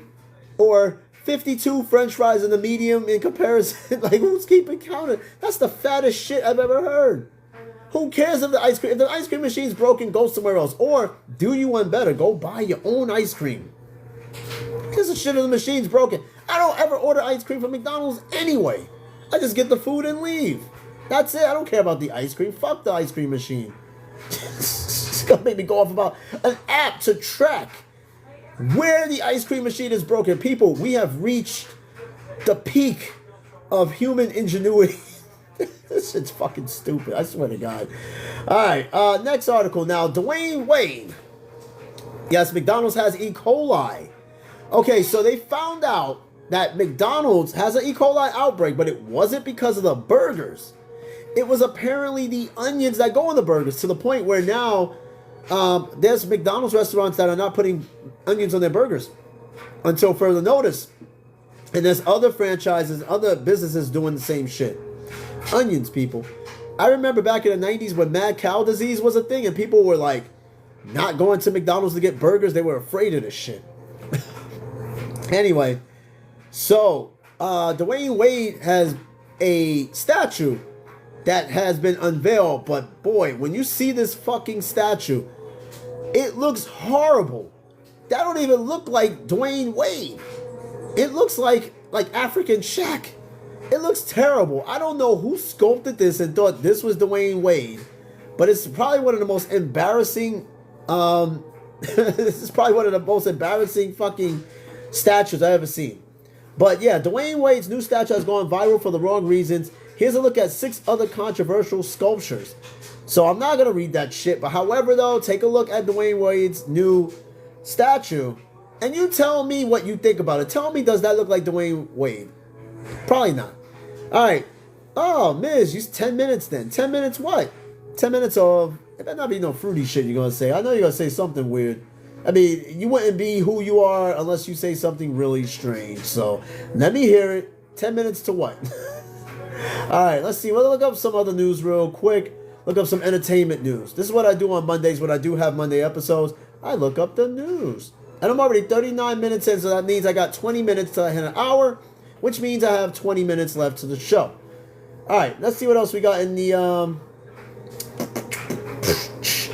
or 52 French fries in the medium in comparison. Like, who's keeping count? That's the fattest shit I've ever heard. Who cares if the ice cream machine's broken? Go somewhere else, or do you one better? Go buy your own ice cream. Because the shit of the machine's broken. I don't ever order ice cream from McDonald's anyway. I just get the food and leave. That's it. I don't care about the ice cream. Fuck the ice cream machine. It's gonna make me go off about an app to track where the ice cream machine is broken. People, we have reached the peak of human ingenuity. This shit's fucking stupid. I swear to God. Alright, next article now. Dwayne Wade. Yes, McDonald's has E. coli. Okay, so they found out that McDonald's has an E. coli outbreak, but it wasn't because of the burgers. It was apparently the onions that go on the burgers, to the point where now there's McDonald's restaurants that are not putting onions on their burgers until further notice. And there's other franchises, other businesses doing the same shit. Onions, people. I remember back in the 90s when mad cow disease was a thing and people were like not going to McDonald's to get burgers. They were afraid of this shit. Anyway, so Dwayne Wade has a statue that has been unveiled, but boy, when you see this fucking statue, it looks horrible. That don't even look like Dwayne Wade. It looks like African Shaq. It looks terrible. I don't know who sculpted this and thought this was Dwayne Wade, but it's probably one of the most embarrassing this is probably one of the most embarrassing fucking statues I've ever seen. But yeah, Dwayne Wade's new statue has gone viral for the wrong reasons. Here's a look at 6 other controversial sculptures. So I'm not going to read that shit. But however, though, take a look at Dwayne Wade's new statue. And you tell me what you think about it. Tell me, does that look like Dwayne Wade? Probably not. All right. Oh, Miz, use 10 minutes then. 10 minutes what? 10 minutes of... It better not be no fruity shit you're going to say. I know you're going to say something weird. I mean, you wouldn't be who you are unless you say something really strange. So, let me hear it. 10 minutes to what? Alright, let's see. We'll look up some other news real quick. Look up some entertainment news. This is what I do on Mondays when I do have Monday episodes. I look up the news. And I'm already 39 minutes in, so that means I got 20 minutes till I hit an hour, which means I have 20 minutes left to the show. Alright, let's see what else we got in the...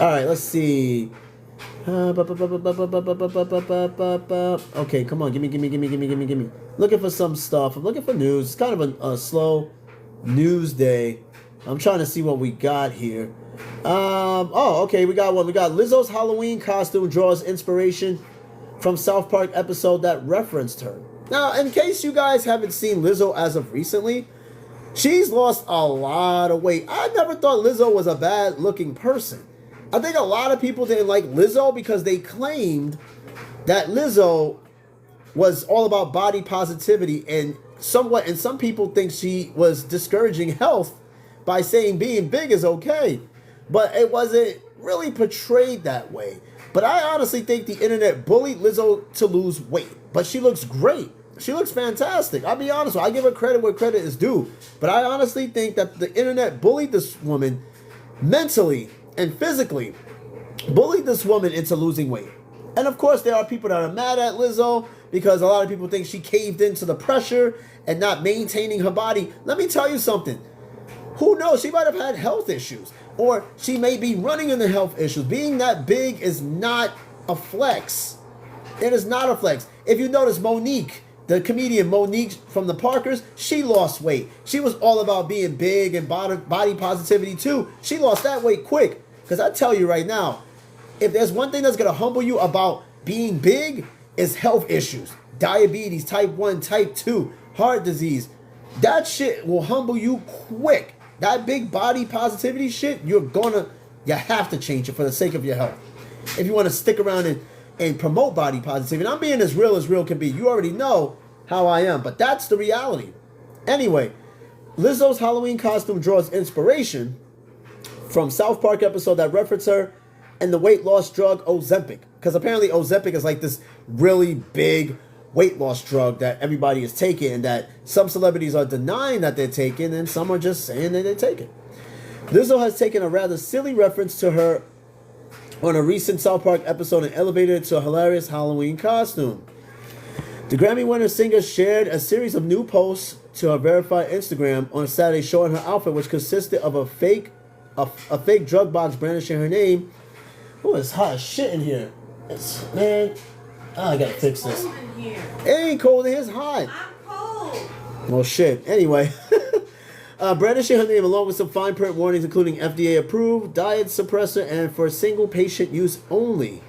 Alright, let's see... Okay, come on, gimme. Looking for some stuff. I'm looking for news. It's kind of a slow news day. I'm trying to see what we got here. Oh, okay, we got one. We got Lizzo's Halloween costume draws inspiration from South Park episode that referenced her. Now, in case you guys haven't seen Lizzo as of recently, she's lost a lot of weight. I never thought Lizzo was a bad looking person. I think a lot of people didn't like Lizzo because they claimed that Lizzo was all about body positivity, and some people think she was discouraging health by saying being big is okay. But it wasn't really portrayed that way. But I honestly think the internet bullied Lizzo to lose weight. But she looks great. She looks fantastic. I'll be honest with you. I give her credit where credit is due. But I honestly think that the internet bullied this woman mentally and physically. Bullied this woman into losing weight. And of course, there are people that are mad at Lizzo because a lot of people think she caved into the pressure and not maintaining her body. Let me tell you something. Who knows? She might have had health issues. Or she may be running into health issues. Being that big is not a flex. It is not a flex. If you notice, Monique, the comedian Monique from the Parkers, she lost weight. She was all about being big and body positivity too. She lost that weight quick. Because I tell you right now, if there's one thing that's going to humble you about being big, is health issues. Diabetes, type 1, type 2, heart disease. That shit will humble you quick. That big body positivity shit, you have to change it for the sake of your health. If you want to stick around and promote body positivity. And I'm being as real can be. You already know how I am, but that's the reality. Anyway, Lizzo's Halloween costume draws inspiration from South Park episode that referenced her and the weight loss drug Ozempic. Because apparently Ozempic is like this really big weight loss drug that everybody is taking, and that some celebrities are denying that they're taking, and some are just saying that they take it. Lizzo has taken a rather silly reference to her on a recent South Park episode and elevated it to a hilarious Halloween costume. The Grammy winner singer shared a series of new posts to her verified Instagram on Saturday showing her outfit, which consisted of a fake drug box brandishing her name. Oh, it's hot as shit in here. I gotta fix this. It ain't cold in here, it's hot. I'm cold. Well, shit. Anyway, brandishing her name along with some fine print warnings, including FDA approved, diet suppressor, and for single patient use only.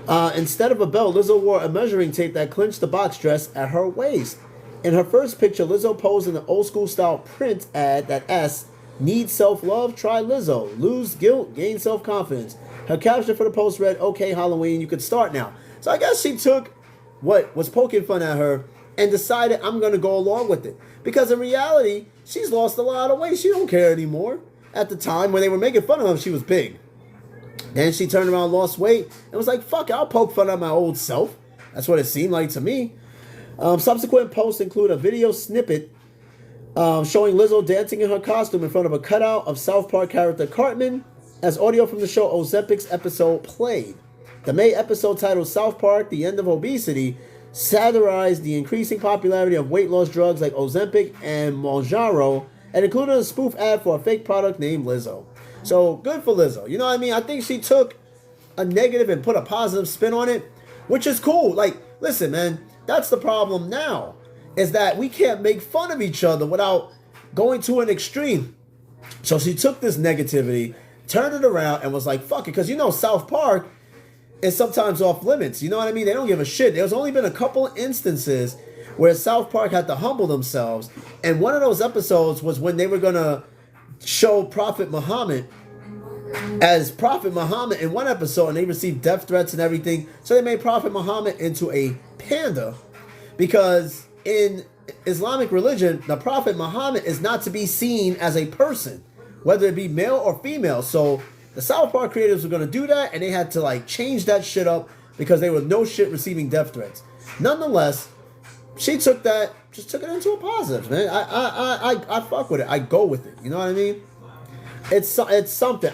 Instead of a belt, Lizzo wore a measuring tape that clinched the box dress at her waist. In her first picture, Lizzo posed in an old school style print ad that asks, "Need self-love? Try Lizzo. Lose guilt, gain self-confidence." Her caption for the post read, "Okay, Halloween, you can start now." So I guess she took what was poking fun at her and decided, I'm going to go along with it. Because in reality, she's lost a lot of weight. She don't care anymore. At the time when they were making fun of her, she was big. Then she turned around, lost weight, and was like, fuck it, I'll poke fun at my old self. That's what it seemed like to me. Subsequent posts include a video snippet showing Lizzo dancing in her costume in front of a cutout of South Park character Cartman as audio from the show Ozempic's episode played. The May episode titled South Park, The End of Obesity, satirized the increasing popularity of weight loss drugs like Ozempic and Mounjaro and included a spoof ad for a fake product named Lizzo. So, good for Lizzo. You know what I mean? I think she took a negative and put a positive spin on it, which is cool. Like, listen, man, that's the problem now, is that we can't make fun of each other without going to an extreme. So she took this negativity, turned it around, and was like, fuck it. Because, you know, South Park is sometimes off limits. You know what I mean? They don't give a shit. There's only been a couple instances where South Park had to humble themselves. And one of those episodes was when they were going to show Prophet Muhammad as Prophet Muhammad in one episode, and they received death threats and everything. So they made Prophet Muhammad into a panda, because in Islamic religion, the Prophet Muhammad is not to be seen as a person, whether it be male or female. So the South Park creators were going to do that, and they had to like change that shit up because they were no shit receiving death threats. Nonetheless, she took that, just took it into a positive, man. I fuck with it. I go with it. You know what I mean? It's something.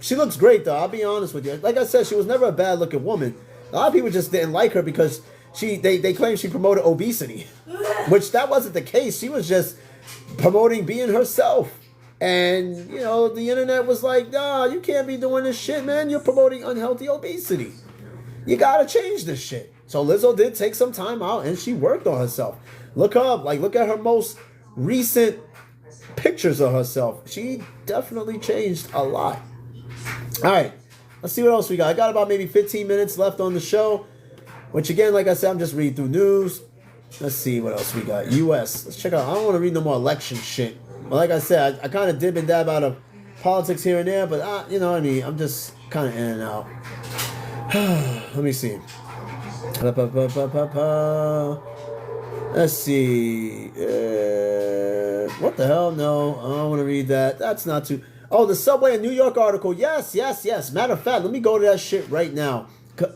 She looks great though. I'll be honest with you. Like I said, she was never a bad looking woman. A lot of people just didn't like her because they claim she promoted obesity, which that wasn't the case. She was just promoting being herself. And, you know, the internet was like, nah, you can't be doing this shit, man. You're promoting unhealthy obesity. You gotta change this shit. So Lizzo did take some time out and she worked on herself. Look at her most recent pictures of herself. She definitely changed a lot. All right, let's see what else we got. I got about maybe 15 minutes left on the show, which again, like I said, I'm just reading through news. Let's see what else we got. U.S. Let's check out. I don't want to read no more election shit. But like I said, I kind of dib and dab out of politics here and there, but you know what I mean. I'm just kind of in and out. Let me see. Let's see. What the hell? No, I don't want to read that. That's not too. Oh, the Subway in New York article. Yes. Matter of fact, let me go to that shit right now.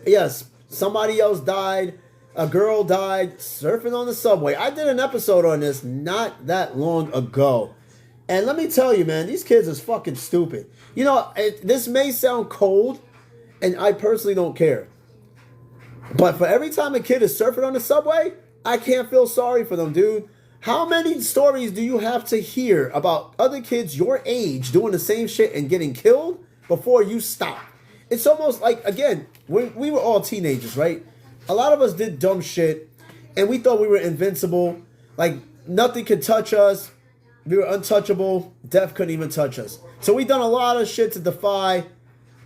Yes, somebody else died. A girl died surfing on the subway. I did an episode on this not that long ago. And let me tell you, man, these kids is fucking stupid. You know, this may sound cold, and I personally don't care. But for every time a kid is surfing on the subway, I can't feel sorry for them, dude. How many stories do you have to hear about other kids your age doing the same shit and getting killed before you stop? It's almost like, again, when we were all teenagers, right? A lot of us did dumb shit, and we thought we were invincible. Like, nothing could touch us. We were untouchable. Death couldn't even touch us. So we done a lot of shit to defy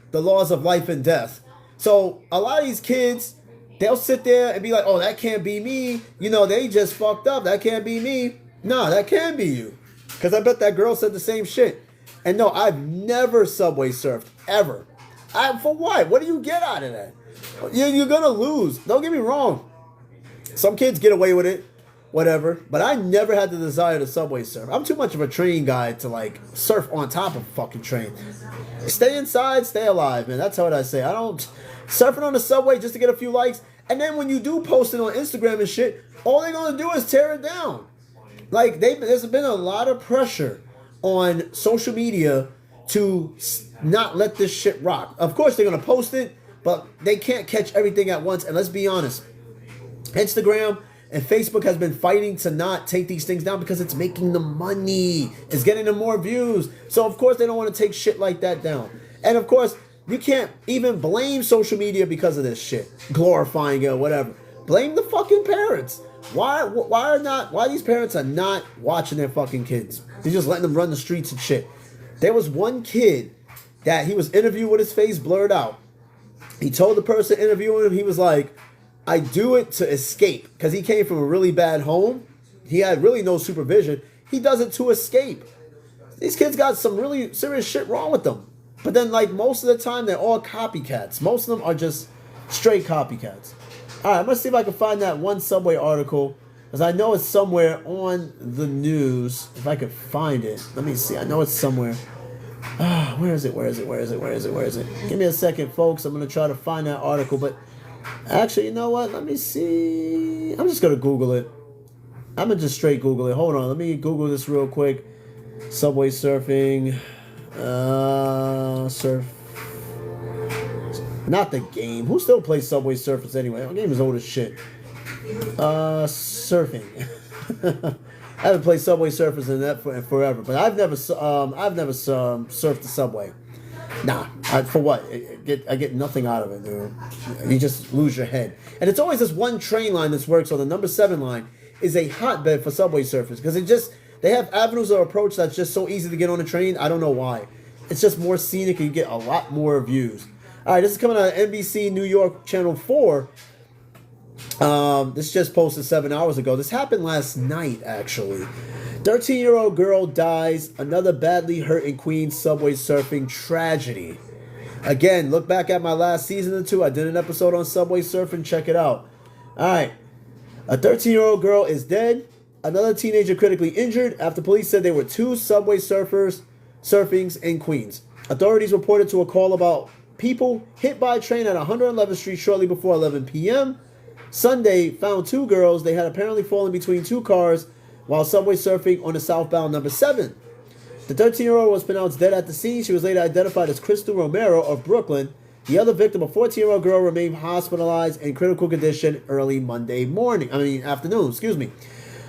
the laws of life and death. So a lot of these kids, they'll sit there and be like, oh, that can't be me. You know, they just fucked up. That can't be me. Nah, that can be you. Because I bet that girl said the same shit. And no, I've never subway surfed, ever. For what? What do you get out of that? You're going to lose. Don't get me wrong. Some kids get away with it, whatever. But I never had the desire to subway surf. I'm too much of a train guy to, like, surf on top of a fucking train. Stay inside, stay alive, man. That's what I say. I don't... Surfing on the subway just to get a few likes. And then when you do post it on Instagram and shit, all they're going to do is tear it down. Like, there's been a lot of pressure on social media to not let this shit rock. Of course, they're going to post it, but they can't catch everything at once. And let's be honest, Instagram and Facebook has been fighting to not take these things down because it's making them money. It's getting them more views. So, of course, they don't want to take shit like that down. And, of course, you can't even blame social media because of this shit. Glorifying it or whatever. Blame the fucking parents. Why these parents are not watching their fucking kids? They're just letting them run the streets and shit. There was one kid that he was interviewed with his face blurred out. He told the person interviewing him, he was like, I do it to escape. Because he came from a really bad home. He had really no supervision. He does it to escape. These kids got some really serious shit wrong with them. But then, like, most of the time, they're all copycats. Most of them are just straight copycats. All right, I'm going to see if I can find that one Subway article. Because I know it's somewhere on the news. If I could find it. Let me see. I know it's somewhere. Where is it? Give me a second, folks. I'm going to try to find that article. But actually, you know what? Let me see. I'm just going to Google it. I'm going to just straight Google it. Hold on. Let me Google this real quick. Subway surfing. Surf. Not the game. Who still plays Subway Surfers anyway? The game is old as shit. Surfing. I haven't played Subway Surfers in that forever, but I've never surfed the subway. Nah, for what? I get nothing out of it, dude. You just lose your head. And it's always this one train line that works on the number 7 line is a hotbed for Subway Surfers because they have avenues of approach that's just so easy to get on a train. I don't know why. It's just more scenic and you get a lot more views. All right, this is coming out of NBC New York Channel 4. This just posted 7 hours ago. This happened last night, actually. 13-year-old girl dies. Another badly hurt in Queens subway surfing tragedy. Again, look back at my last season or two. I did an episode on subway surfing. Check it out. All right. A 13-year-old girl is dead. Another teenager critically injured after police said there were 2 subway surfings in Queens. Authorities reported to a call about people hit by a train at 111th Street shortly before 11 p.m. Sunday found 2 girls. They had apparently fallen between 2 cars while subway surfing on the southbound number 7. The 13-year-old was pronounced dead at the scene. She was later identified as Crystal Romero of Brooklyn. The other victim, a 14-year-old girl, remained hospitalized in critical condition early Monday afternoon.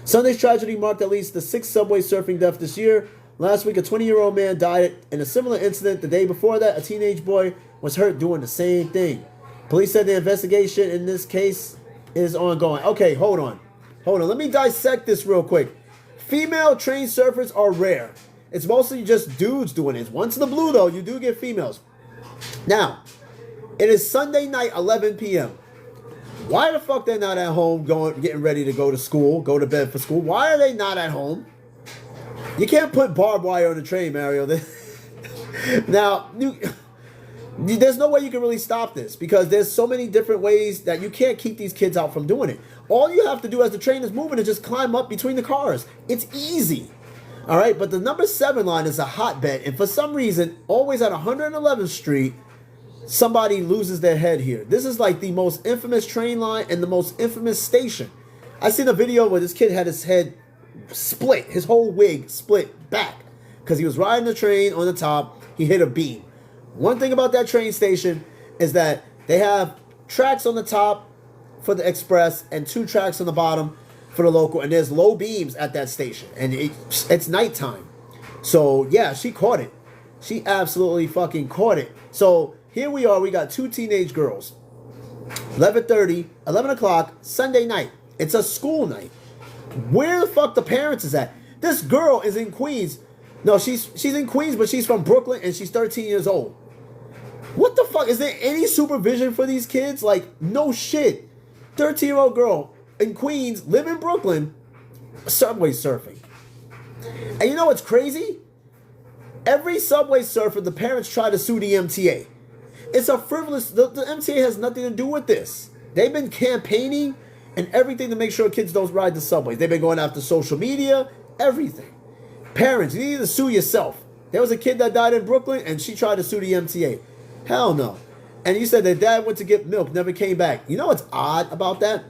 Sunday's tragedy marked at least the 6th subway surfing death this year. Last week, a 20-year-old man died in a similar incident. The day before that, a teenage boy was hurt doing the same thing. Police said the investigation in this case is ongoing. Okay, hold on. Let me dissect this real quick. Female trained surfers are rare. It's mostly just dudes doing it. Once in the blue, though, you do get females. Now, it is Sunday night, 11 p.m. Why the fuck they're not at home getting ready to go to school, go to bed for school? Why are they not at home? You can't put barbed wire on the train, Mario. Now, there's no way you can really stop this because there's so many different ways that you can't keep these kids out from doing it. All you have to do as the train is moving is just climb up between the cars. It's easy. All right, but the number 7 line is a hotbed, and for some reason, always at 111th Street, somebody loses their head here. This is like the most infamous train line and the most infamous station. I seen a video where this kid had his head split, his whole wig split back because he was riding the train on the top. He hit a beam. One thing about that train station is that they have tracks on the top for the express and 2 tracks on the bottom for the local, and there's low beams at that station, and it's nighttime. So yeah, she caught it. She absolutely fucking caught it. So here we are, we got 2 teenage girls. 11 o'clock, Sunday night. It's a school night. Where the fuck the parents is at? This girl is in Queens. No, she's in Queens, but she's from Brooklyn and she's 13 years old. What the fuck? Is there any supervision for these kids? Like, no shit. 13-year-old girl in Queens, live in Brooklyn, subway surfing. And you know what's crazy? Every subway surfer, the parents try to sue the MTA. It's a frivolous, the MTA has nothing to do with this. They've been campaigning and everything to make sure kids don't ride the subways. They've been going after social media, everything. Parents, you need to sue yourself. There was a kid that died in Brooklyn and she tried to sue the MTA. Hell no. And you said their dad went to get milk, never came back. You know what's odd about that?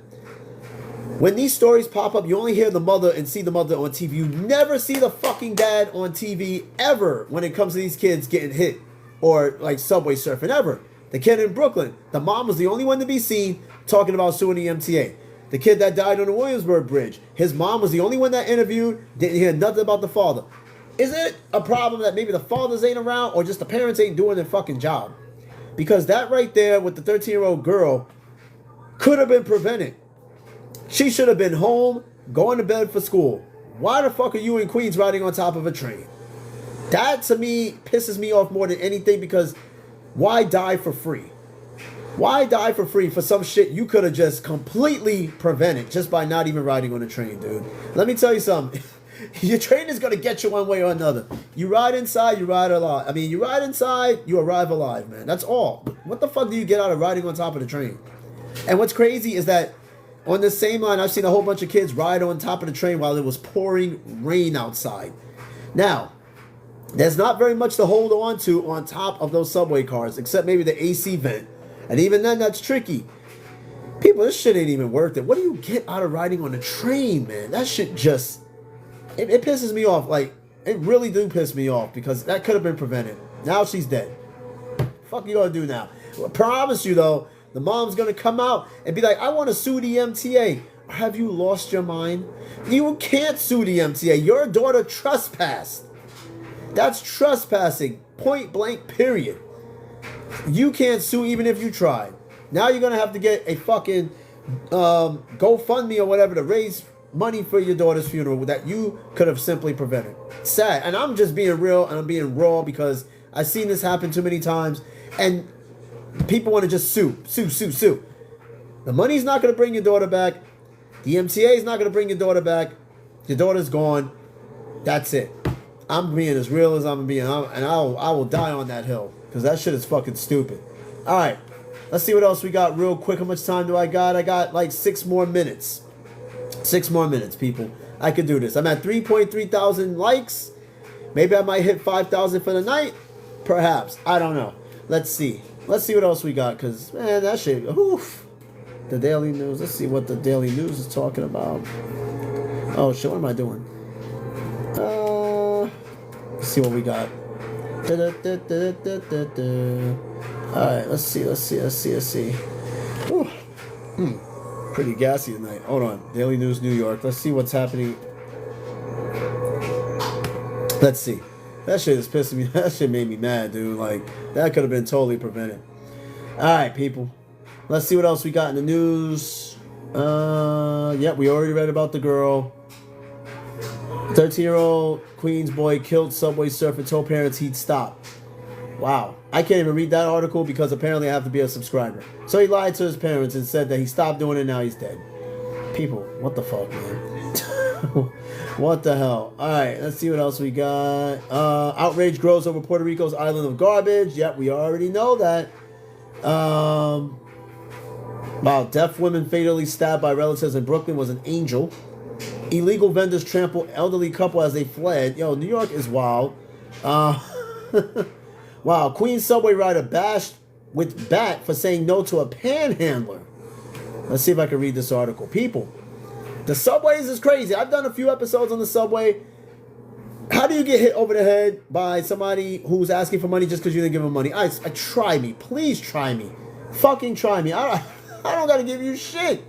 When these stories pop up, you only hear the mother and see the mother on TV. You never see the fucking dad on TV ever when it comes to these kids getting hit or like subway surfing ever. The kid in Brooklyn, the mom was the only one to be seen talking about suing the MTA. The kid that died on the Williamsburg Bridge, his mom was the only one that interviewed, didn't hear nothing about the father. Is it a problem that maybe the fathers ain't around or just the parents ain't doing their fucking job? Because that right there with the 13-year-old girl could have been prevented. She should have been home, going to bed for school. Why the fuck are you in Queens riding on top of a train? That to me pisses me off more than anything because why die for free? Why die for free for some shit you could have just completely prevented just by not even riding on a train, dude? Let me tell you something. Your train is going to get you one way or another. You ride inside, you ride alive. I mean, you ride inside, you arrive alive, man. That's all. What the fuck do you get out of riding on top of the train? And what's crazy is that on the same line, I've seen a whole bunch of kids ride on top of the train while it was pouring rain outside. Now, there's not very much to hold on to on top of those subway cars, except maybe the AC vent. And even then, that's tricky. People, this shit ain't even worth it. What do you get out of riding on a train, man? That shit just... It pisses me off. Like, it really do piss me off because that could have been prevented. Now she's dead. Fuck you gonna do now? I promise you, though, the mom's gonna come out and be like, I want to sue the MTA. Have you lost your mind? You can't sue the MTA. Your daughter trespassed. That's trespassing. Point blank, period. You can't sue even if you tried. Now you're going to have to get a fucking GoFundMe or whatever to raise money for your daughter's funeral that you could have simply prevented. Sad. And I'm just being real and I'm being raw because I've seen this happen too many times. And people want to just sue. The money's not going to bring your daughter back. The MTA is not going to bring your daughter back. Your daughter's gone. That's it. I'm being as real as I'm being. And I will die on that hill. Because that shit is fucking stupid. Alright. Let's see what else we got real quick. How much time do I got? I got like 6 more minutes. 6 more minutes, people. I could do this. I'm at 3.3 thousand likes. Maybe I might hit 5,000 for the night. Perhaps. I don't know. Let's see. Let's see what else we got. Because, man, that shit. Oof. The Daily News. Let's see what the Daily News is talking about. Oh, shit. What am I doing? Let's see what we got. Alright, let's see. Pretty gassy tonight. Hold on. Daily News New York. Let's see what's happening. Let's see. That shit is pissing me. That shit made me mad, dude. Like, that could have been totally prevented. Alright, people. Let's see what else we got in the news. Yep, we already read about the girl. 13-year-old Queens boy killed subway surfer, told parents he'd stop. Wow. I can't even read that article because apparently I have to be a subscriber. So he lied to his parents and said that he stopped doing it, now he's dead. People, what the fuck, man? What the hell? Alright, let's see what else we got. Outrage grows over Puerto Rico's island of garbage. Yep, we already know that. Wow, deaf women fatally stabbed by relatives in Brooklyn was an angel. Illegal vendors trample elderly couple as they fled. Yo, New York is wild. Wow, Queens subway rider bashed with bat for saying no to a panhandler. Let's see if I can read this article. People, the subways is crazy. I've done a few episodes on the subway. How do you get hit over the head by somebody who's asking for money just because you didn't give them money? I try me. Please try me. Fucking try me. I don't gotta give you shit.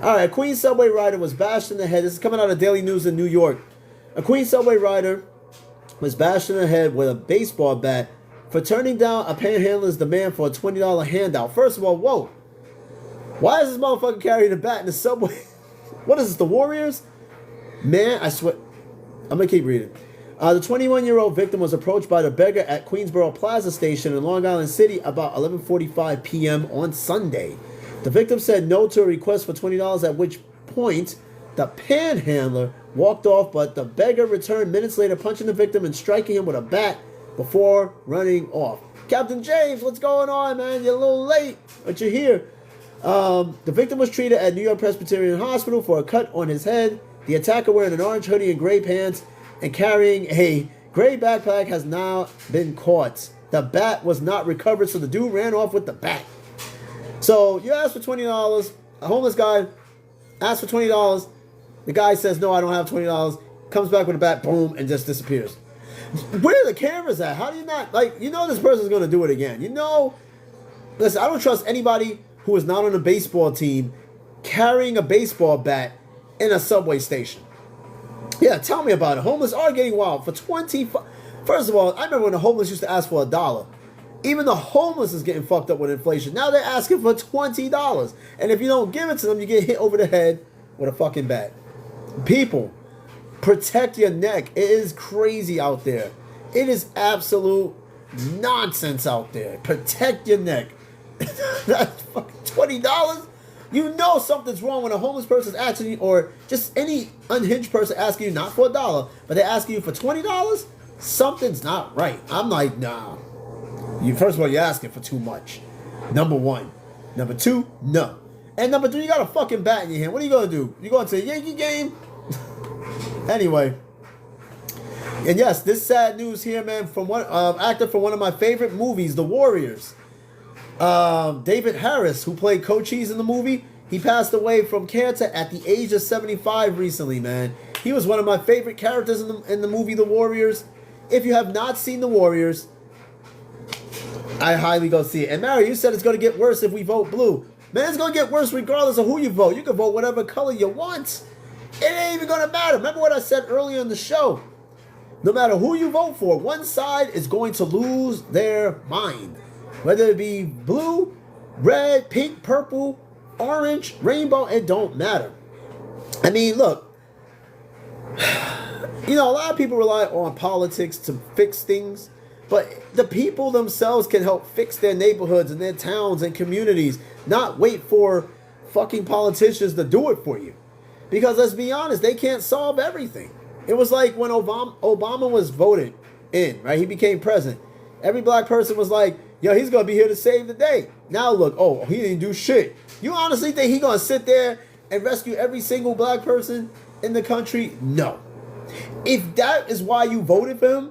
Alright, a Queens subway rider was bashed in the head. This is coming out of Daily News in New York. A Queens subway rider was bashed in the head with a baseball bat for turning down a panhandler's demand for a $20 handout. First of all, whoa. Why is this motherfucker carrying a bat in the subway? What is this, the Warriors? Man, I swear. I'm going to keep reading. The 21-year-old victim was approached by the beggar at Queensboro Plaza Station in Long Island City about 11:45 p.m. on Sunday. The victim said no to a request for $20, at which point the panhandler walked off, but the beggar returned minutes later, punching the victim and striking him with a bat before running off. Captain James, what's going on, man? You're a little late, but you're here. The victim was treated at New York Presbyterian Hospital for a cut on his head. The attacker, wearing an orange hoodie and gray pants and carrying a gray backpack, has now been caught. The bat was not recovered, so the dude ran off with the bat. So you asked for $20. A homeless guy asked for $20. The guy says, no, I don't have $20. Comes back with a bat, boom, and just disappears. Where are the cameras at? How do you not, like, you know this person's going to do it again. You know, listen, I don't trust anybody who is not on a baseball team carrying a baseball bat in a subway station. Yeah, tell me about it. Homeless are getting wild. For 20, first of all, I remember when the homeless used to ask for $1. Even the homeless is getting fucked up with inflation. Now they're asking for $20. And if you don't give it to them, you get hit over the head with a fucking bat. People, protect your neck. It is crazy out there. It is absolute nonsense out there. Protect your neck. That's fucking $20. You know something's wrong when a homeless person's asking you, or just any unhinged person asking you not for $1, but they're asking you for $20. Something's not right. I'm like, nah. First of all, you're asking for too much. Number one. Number two, no. And number three, you got a fucking bat in your hand. What are you going to do? You going to the Yankee game? Anyway. And yes, this sad news here, man, from one actor from one of my favorite movies, The Warriors. David Harris, who played Cochise in the movie, he passed away from cancer at the age of 75 recently, man. He was one of my favorite characters in the movie The Warriors. If you have not seen The Warriors, I highly go see it. And Mary, you said it's going to get worse if we vote blue. Man, it's going to get worse regardless of who you vote. You can vote whatever color you want. It ain't even going to matter. Remember what I said earlier in the show. No matter who you vote for, one side is going to lose their mind. Whether it be blue, red, pink, purple, orange, rainbow, it don't matter. I mean, look. You know, a lot of people rely on politics to fix things. But the people themselves can help fix their neighborhoods and their towns and communities. Not wait for fucking politicians to do it for you. Because let's be honest, they can't solve everything. It was like when Obama was voted in, right? He became president. Every black person was like, yo, he's going to be here to save the day. Now look, oh, he didn't do shit. You honestly think he's going to sit there and rescue every single black person in the country? No. If that is why you voted for him,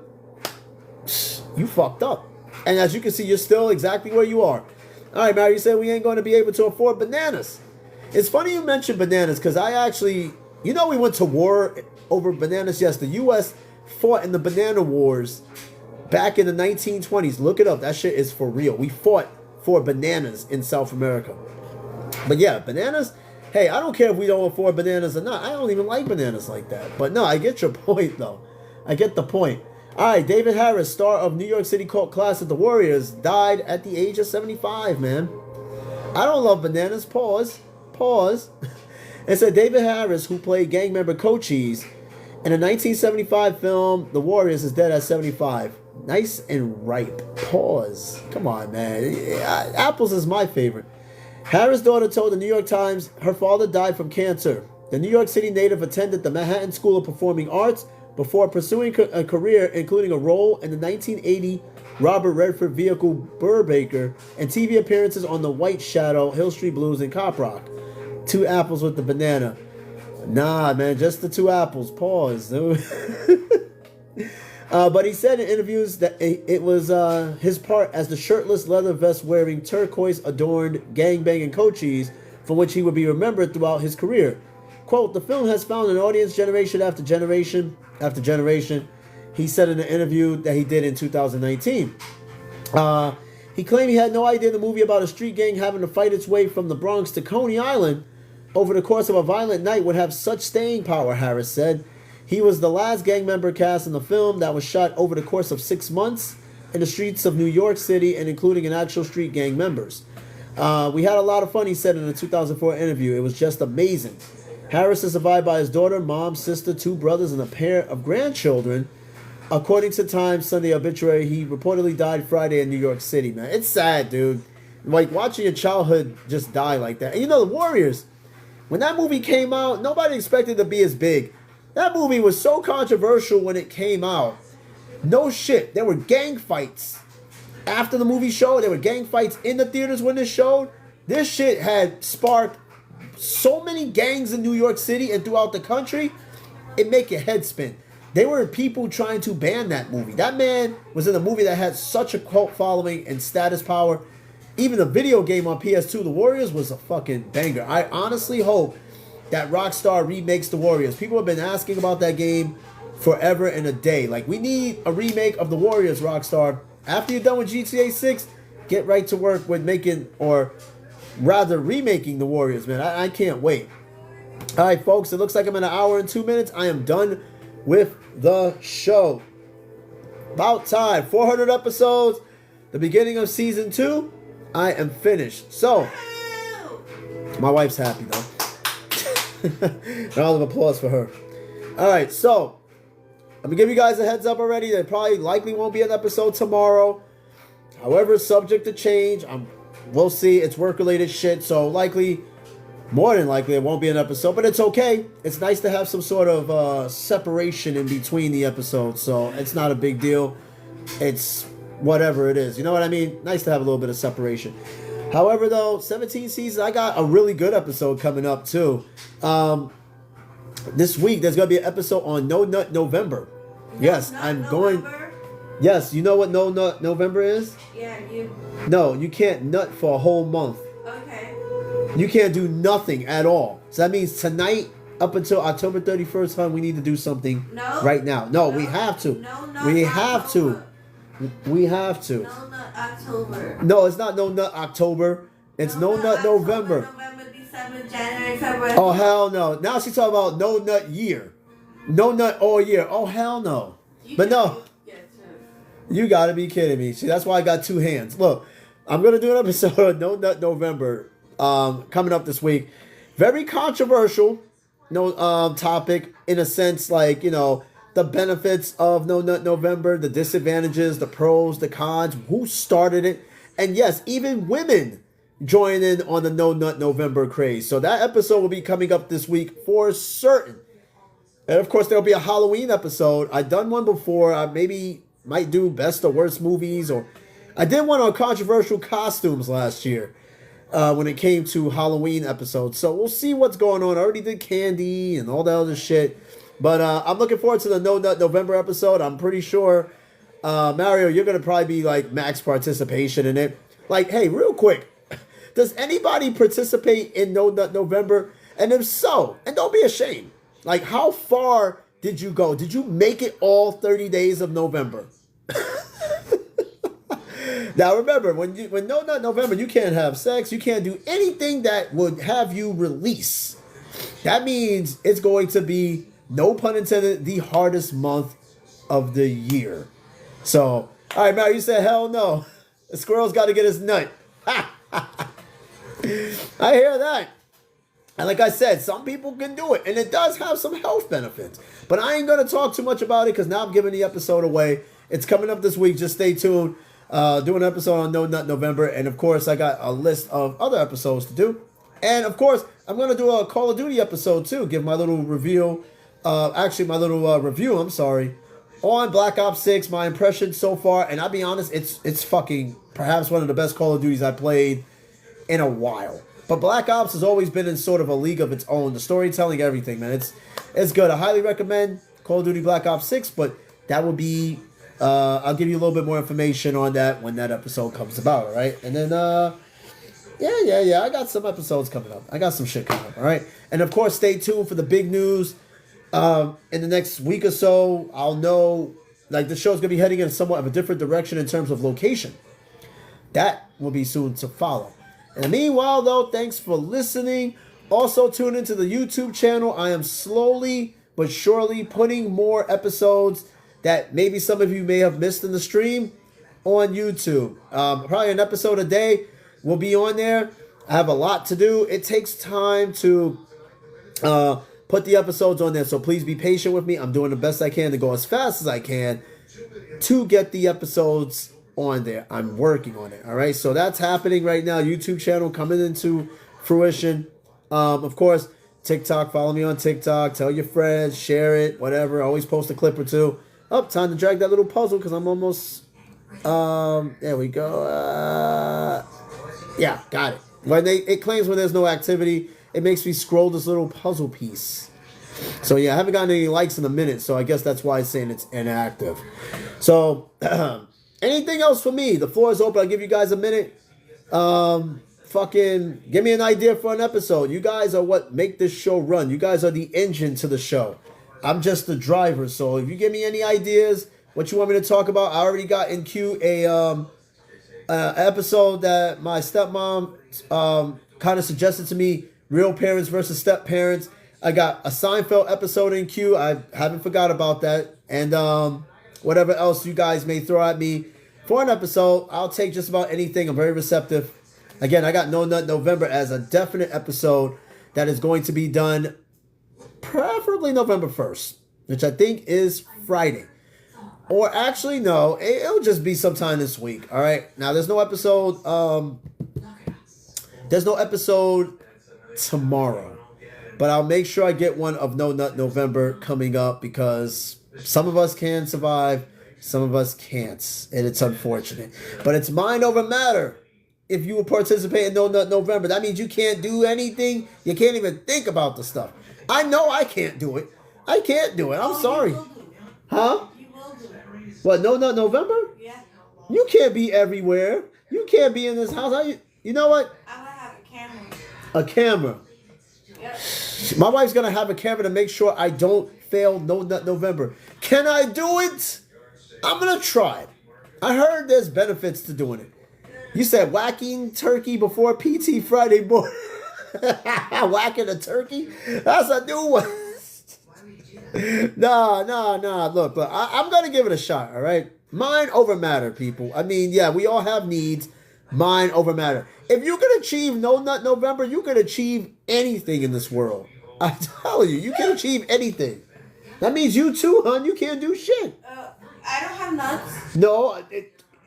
you fucked up. And as you can see, you're still exactly where you are. All right, Mary, you said we ain't going to be able to afford bananas. It's funny you mentioned bananas because I actually, you know, we went to war over bananas. Yes, the U.S. fought in the banana wars back in the 1920s. Look it up. That shit is for real. We fought for bananas in South America. But yeah, bananas. Hey, I don't care if we don't afford bananas or not. I don't even like bananas like that. But no, I get your point, though. I get the point. All right, David Harris, star of New York City cult classic The Warriors, died at the age of 75, man. I don't love bananas. Pause. It said David Harris, who played gang member Cochise in the 1975 film The Warriors, is dead at 75. Nice and ripe. Pause. Come on, man. Apples is my favorite. Harris' daughter told the New York Times her father died from cancer. The New York City native attended the Manhattan School of Performing Arts before pursuing a career including a role in the 1980 Robert Redford vehicle Burbaker and TV appearances on The White Shadow, Hill Street Blues, and Cop Rock. 2 apples with the banana. Nah, man, just the 2 apples. Pause. But he said in interviews that it was his part as the shirtless, leather vest wearing, turquoise adorned gangbanging coaches for which he would be remembered throughout his career. Quote, the film has found an audience generation after generation after generation, he said in an interview that he did in 2019. He claimed he had no idea the movie about a street gang having to fight its way from the Bronx to Coney Island over the course of a violent night would have such staying power, Harris said. He was the last gang member cast in the film that was shot over the course of 6 months in the streets of New York City and including an actual street gang members. We had a lot of fun, he said in a 2004 interview. It was just amazing. Harris is survived by his daughter, mom, sister, 2 brothers, and a pair of grandchildren. According to Times Sunday obituary, he reportedly died Friday in New York City, man. It's sad, dude. Like, watching your childhood just die like that. And you know, the Warriors, when that movie came out, nobody expected it to be as big. That movie was so controversial when it came out. No shit. There were gang fights. After the movie showed, there were gang fights in the theaters when it showed. This shit had sparked so many gangs in New York City and throughout the country. It make your head spin. There were people trying to ban that movie. That man was in a movie that had such a cult following and status power. Even the video game on PS2, The Warriors, was a fucking banger. I honestly hope that Rockstar remakes The Warriors. People have been asking about that game forever and a day. Like, we need a remake of The Warriors, Rockstar. After you're done with GTA 6, get right to work with making, or rather remaking The Warriors, man. I can't wait. All right, folks, it looks like I'm in 1 hour and 2 minutes. I am done with the show. About time. 400 episodes. The beginning of season 2. I am finished. So, my wife's happy, though. Round of applause for her. Alright, so let me give you guys a heads up already. There probably likely won't be an episode tomorrow. However, subject to change. We'll see. It's work-related shit, so more than likely, it won't be an episode. But it's okay. It's nice to have some sort of separation in between the episodes, so it's not a big deal. It's whatever it is. You know what I mean? Nice to have a little bit of separation. However, though, 17 seasons, I got a really good episode coming up, too. This week, there's going to be an episode on No Nut November. Yes, I'm going... Yes, you know what No Nut November is? Yeah, you... No, you can't nut for a whole month. Okay. You can't do nothing at all. So that means tonight, up until October 31st, hon, we need to do something right now. No, we have to. We have to. We have to. No Nut October. No, it's not No Nut October. It's No Nut November. November, December, January, February. Oh, hell no. Now she's talking about No Nut Year. No Nut all year. Oh, hell no. But no. You gotta be kidding me. See, that's why I got 2 hands. Look, I'm gonna do an episode of No Nut November coming up this week. Very controversial topic in a sense, like, you know, the benefits of No Nut November, the disadvantages, the pros, the cons, who started it. And yes, even women join in on the No Nut November craze. So that episode will be coming up this week for certain. And of course, there'll be a Halloween episode. I've done one before. I maybe might do best or worst movies, or I did one on controversial costumes last year when it came to Halloween episodes. So we'll see what's going on. I already did candy and all that other shit. But I'm looking forward to the No Nut November episode. I'm pretty sure, Mario, you're going to probably be like max participation in it. Like, hey, real quick, does anybody participate in No Nut November? And if so, and don't be ashamed, like, how far did you go? Did you make it all 30 days of November? Now remember, when No Nut November, you can't have sex, you can't do anything that would have you release. That means it's going to be, no pun intended, the hardest month of the year. So, all right, Mario, you said hell no. The squirrel's got to get his nut. I hear that. And like I said, some people can do it. And it does have some health benefits. But I ain't going to talk too much about it because now I'm giving the episode away. It's coming up this week. Just stay tuned. Do an episode on No Nut November. And, of course, I got a list of other episodes to do. And, of course, I'm going to do a Call of Duty episode, too. Give my little review. Review, I'm sorry, on Black Ops 6, my impression so far. And I'll be honest, it's fucking perhaps one of the best Call of Duties I played in a while. But Black Ops has always been in sort of a league of its own. The storytelling, everything, man. It's good. I highly recommend Call of Duty Black Ops 6, but that will be... I'll give you a little bit more information on that when that episode comes about, all right? And then, yeah. I got some episodes coming up. I got some shit coming up, all right? And, of course, stay tuned for the big news. In the next week or so, I'll know, like, the show's going to be heading in somewhat of a different direction in terms of location. That will be soon to follow. And meanwhile, though, thanks for listening. Also, tune into the YouTube channel. I am slowly but surely putting more episodes that maybe some of you may have missed in the stream on YouTube. Probably an episode a day will be on there. I have a lot to do. It takes time to put the episodes on there, so please be patient with me. I'm doing the best I can to go as fast as I can to get the episodes on there. I'm working on it, all right? So that's happening right now. YouTube channel coming into fruition. Of course, TikTok. Follow me on TikTok. Tell your friends. Share it. Whatever. Always post a clip or two. Oh, time to drag that little puzzle because I'm almost... there we go. Yeah, got it. When it claims when there's no activity, it makes me scroll this little puzzle piece. So, yeah, I haven't gotten any likes in a minute, so I guess that's why it's saying it's inactive. So... anything else for me? The floor is open. I'll give you guys a minute. Fucking give me an idea for an episode. You guys are what make this show run. You guys are the engine to the show. I'm just the driver. So if you give me any ideas, what you want me to talk about, I already got in queue a episode that my stepmom kind of suggested to me. Real parents versus step parents. I got a Seinfeld episode in queue. I haven't forgot about that. And whatever else you guys may throw at me for an episode, I'll take just about anything. I'm very receptive. Again, I got No Nut November as a definite episode that is going to be done preferably November 1st, which I think is Friday. Or actually, no, it'll just be sometime this week. All right. Now, there's no episode. There's no episode tomorrow. But I'll make sure I get one of No Nut November coming up because some of us can survive, some of us can't, and it's unfortunate. But it's mind over matter. If you will participate in No Nut November, that means you can't do anything. You can't even think about the stuff. I know I can't do it. I can't do it. I'm sorry. Huh? You will do it. What, No Nut November? Yeah. You can't be everywhere. You can't be in this house. You know what? I'm going to have a camera. A camera. Yep. My wife's going to have a camera to make sure I don't fail No Nut November. Can I do it? I'm going to try it. I heard there's benefits to doing it. You said whacking turkey before PT Friday morning. Whacking a turkey? That's a new one. Nah. Look, I'm going to give it a shot, all right? Mind over matter, people. I mean, yeah, we all have needs. Mind over matter. If you can achieve No Nut November, you can achieve anything in this world. I tell you, you can achieve anything. That means you too, hon. You can't do shit. I don't have nuts. No,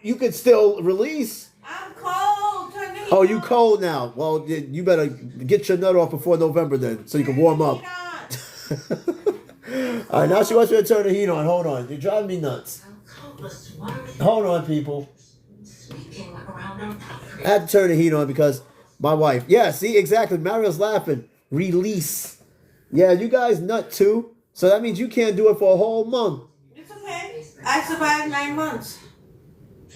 you could still release. I'm cold. Turn the heat Oh, you on. cold now. Well, you better get your nut off before November then, so you can warm up. All right, now she wants me to turn the heat on. Hold on. You're driving me nuts. Hold on, people. I had to turn the heat on because my wife. Yeah, see, exactly. Mario's laughing. Release. Yeah, you guys nut too. So that means you can't do it for a whole month. It's okay. I survived 9 months.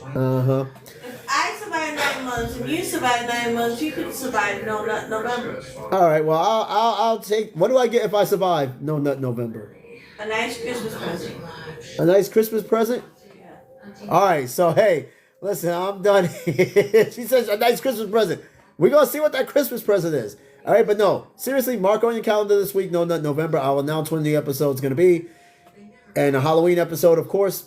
Uh-huh. If I survived 9 months and you survived 9 months, you could survive No Nut November. All right, well, I'll take... What do I get if I survive No Nut November? A nice Christmas present. A nice Christmas present? Yeah. All right, so, hey, listen, I'm done. She says a nice Christmas present. We're going to see what that Christmas present is. All right, but no, seriously, mark on your calendar this week, No Nut November. I'll announce when the episode's going to be. And a Halloween episode, of course.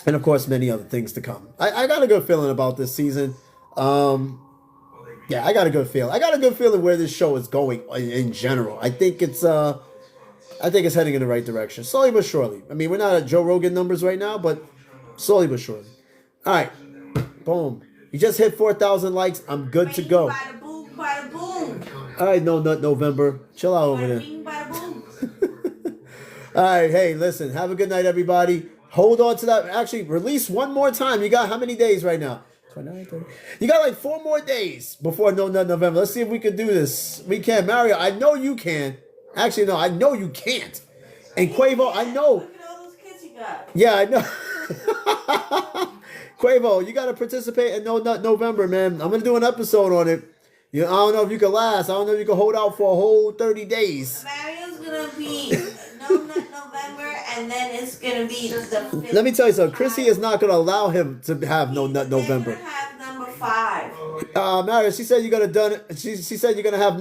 And, of course, many other things to come. I got a good feeling about this season. Yeah, I got a good feeling. I got a good feeling where this show is going in general. I think it's heading in the right direction. Slowly but surely. I mean, we're not at Joe Rogan numbers right now, but Slowly but surely. All right. Boom. You just hit 4,000 likes. I'm good to go. Bada boom, bada boom. All right, No Nut November. Chill out over Bada there. bing, bada boom. All right, hey, listen. Have a good night, everybody. Hold on to that. Actually, release one more time. You got how many days right now? 29, 30. You got like 4 more days before No Nut November. Let's see if we can do this. We can. Mario, I know you can. Actually, no, I know you can't. And Quavo, I know. Look at all those kids you got. Yeah, I know. Quavo, you got to participate in No Nut November, man. I'm going to do an episode on it. I don't know if you can last. I don't know if you can hold out for a whole 30 days. Mario's going to be No Nut November, and then it's going to be the 5th. Let me tell you something. Chrissy is not going to allow him to have No Nut November. They're going to have number 5. Mario, she said you're going to done. She said you're going to have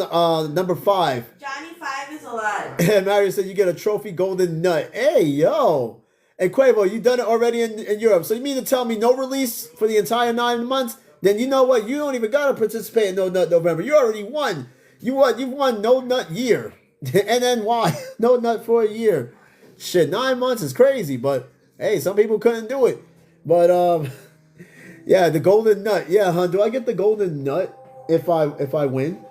number 5. Johnny 5 is alive. And Mario said you get a trophy golden nut. Hey, yo. And Quavo, you done it already in Europe. So you mean to tell me no release for the entire 9 months? Then you know what? You don't even got to participate in No Nut November. You already won. You've won No Nut year. And then why? No Nut for a year. Shit, 9 months is crazy. But, hey, some people couldn't do it. But, yeah, the golden nut. Yeah, huh? Do I get the golden nut if I win?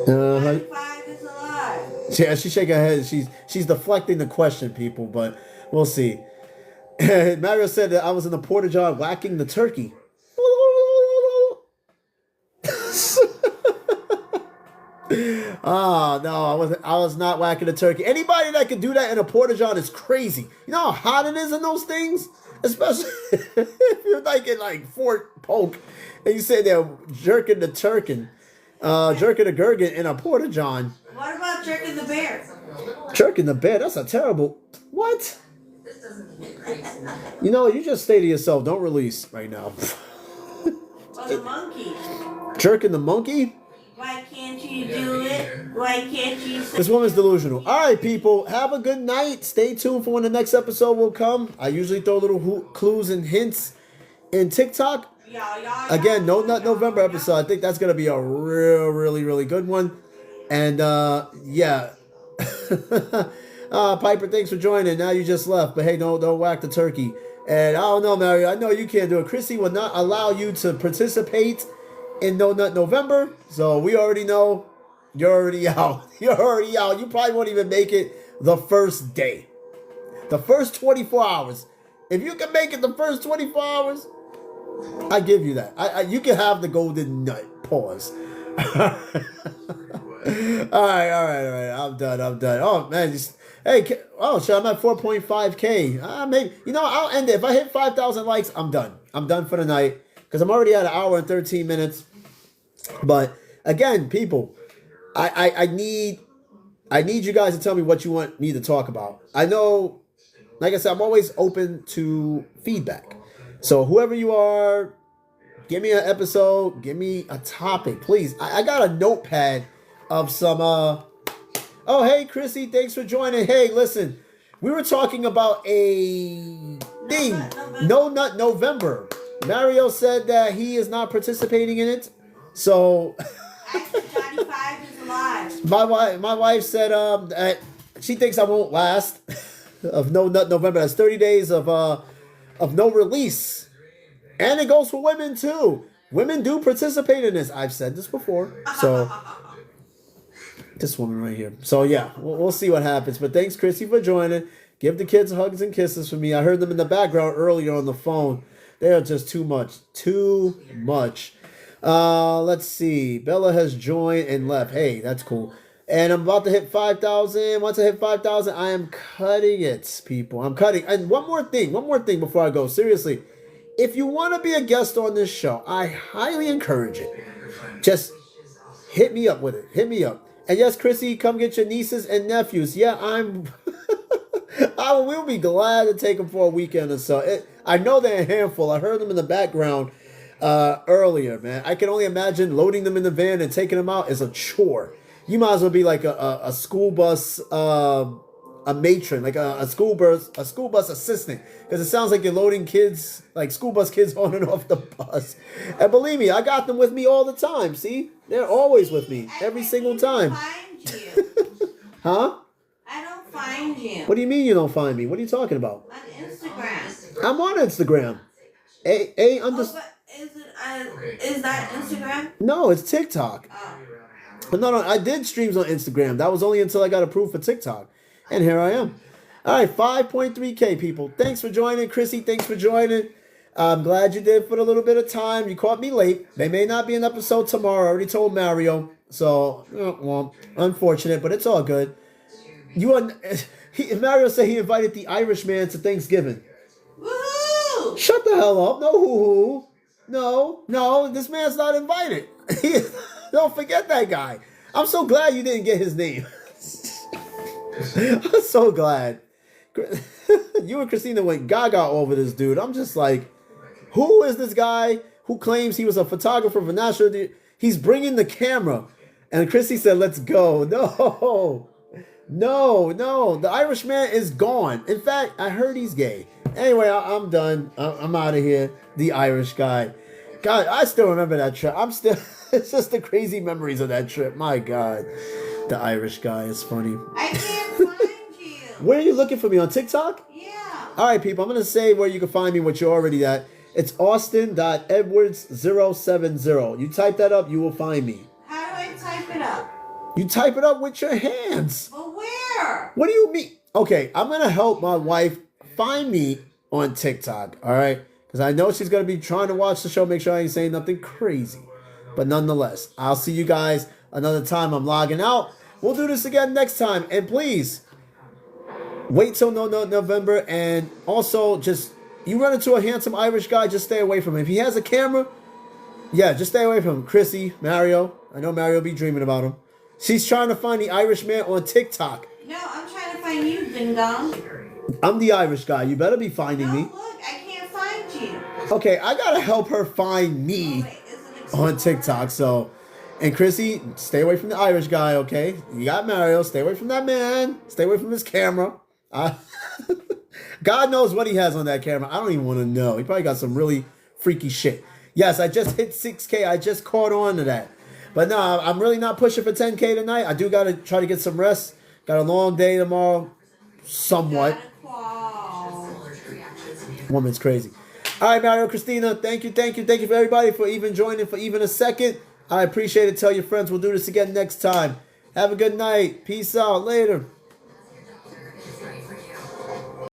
Johnny 5 is alive. Yeah, she's shaking her head. She's deflecting the question, people, but we'll see. Mario said that I was in the porta-john whacking the turkey. Oh no, I was not whacking the turkey. Anybody that can do that in a porta-john is crazy. You know how hot it is in those things? Especially if you're like in like Fort Polk and you say they're jerking the gherkin in a porta-john. What about jerking the bear? Jerking the bear? That's a terrible... What? You know, you just stay to yourself. Don't release right now. Or the monkey? Jerking the monkey? Why can't you do it? Why can't you say... This woman's delusional. All right, people. Have a good night. Stay tuned for when the next episode will come. I usually throw little clues and hints in TikTok. Again, No Nut November episode. I think that's going to be a really, really good one. And, yeah. Piper, thanks for joining. Now you just left. But, hey, don't whack the turkey. And I don't know, Mario. I know you can't do it. Chrissy will not allow you to participate in No Nut November. So we already know you're already out. You're already out. You probably won't even make it the first day. The first 24 hours. If you can make it the first 24 hours, I give you that. You can have the golden nut. Pause. All right. I'm done. Oh, man. Hey, shit, I'm at 4.5K. Maybe, I'll end it. If I hit 5,000 likes, I'm done. I'm done for the night because I'm already at an hour and 13 minutes. But again, people, I need you guys to tell me what you want me to talk about. I know, like I said, I'm always open to feedback. So whoever you are, give me an episode, give me a topic, please. I got a notepad of some. Oh, hey, Chrissy, thanks for joining. Hey, listen, we were talking about a thing, No Nut November. Mario said that he is not participating in it. So Johnny 5 is alive. my wife said that she thinks I won't last of No Nut November. That's 30 days of no release. And it goes for women too. Women do participate in this. I've said this before. So this woman right here. So yeah, we'll see what happens. But thanks, Chrissy, for joining. Give the kids hugs and kisses for me. I heard them in the background earlier on the phone. They are just too much. Too much. Let's see. Bella has joined and left. Hey, that's cool. And I'm about to hit 5,000. Once I hit 5,000, I am cutting it, people. I'm cutting. And one more thing before I go. Seriously, if you want to be a guest on this show, I highly encourage it. Just hit me up with it. Hit me up. And yes, Chrissy, come get your nieces and nephews. Yeah, I will be glad to take them for a weekend or so. I know they're a handful. I heard them in the background earlier, man. I can only imagine loading them in the van and taking them out is a chore. You might as well be like a school bus, a matron, like a school bus assistant, because it sounds like you're loading kids, like school bus kids, on and off the bus. And believe me, I got them with me all the time. See, they're always with me every single time. Find you. Huh? I don't find you. What do you mean you don't find me? What are you talking about? On Instagram. I'm on Instagram. A under. Oh, but is that Instagram? No, it's TikTok. Oh. But no, I did streams on Instagram. That was only until I got approved for TikTok. And here I am. All right, 5.3K people. Thanks for joining. Chrissy, thanks for joining. I'm glad you did for a little bit of time. You caught me late. There may not be an episode tomorrow. I already told Mario. So, well, unfortunate, but it's all good. Mario said he invited the Irishman to Thanksgiving. Woohoo! Shut the hell up. No hoo-hoo. No, this man's not invited. Don't forget that guy. I'm so glad you didn't get his name. I'm so glad. You and Christina went gaga over this dude. I'm just like, who is this guy who claims he was a photographer for national? He's bringing the camera. And Chrissy said, let's go. No. The Irishman is gone. In fact, I heard he's gay. Anyway, I'm done. I'm out of here. The Irish guy. God, I still remember that trip. It's just the crazy memories of that trip. My God. The Irish guy is funny. I can't find you. Where are you looking for me? On TikTok? Yeah. All right, people. I'm going to say where you can find me, what you're already at. It's austin.edwards070. You type that up, you will find me. How do I type it up? You type it up with your hands. Well, where? What do you mean? Okay, I'm going to help my wife find me on TikTok, all right? Because I know she's going to be trying to watch the show, make sure I ain't saying nothing crazy. But nonetheless, I'll see you guys another time. I'm logging out. We'll do this again next time. And please, wait till November. And also, just, you run into a handsome Irish guy, just stay away from him. If he has a camera, yeah, just stay away from him. Chrissy, Mario. I know Mario will be dreaming about him. She's trying to find the Irish man on TikTok. No, I'm trying to find you, ding dong. I'm the Irish guy. You better be finding me. Look, I can't find you. Okay, I got to help her find me on TikTok. So, and Chrissy, stay away from the Irish guy, okay? You got Mario. Stay away from that man. Stay away from his camera. God knows what he has on that camera. I don't even want to know. He probably got some really freaky shit. Yes, I just hit 6K. I just caught on to that. But no, I'm really not pushing for 10K tonight. I do got to try to get some rest. Got a long day tomorrow. Somewhat. Woman's crazy. All right, Mario, Christina, thank you for everybody for even joining for even a second. I appreciate it. Tell your friends we'll do this again next time. Have a good night. Peace out. Later.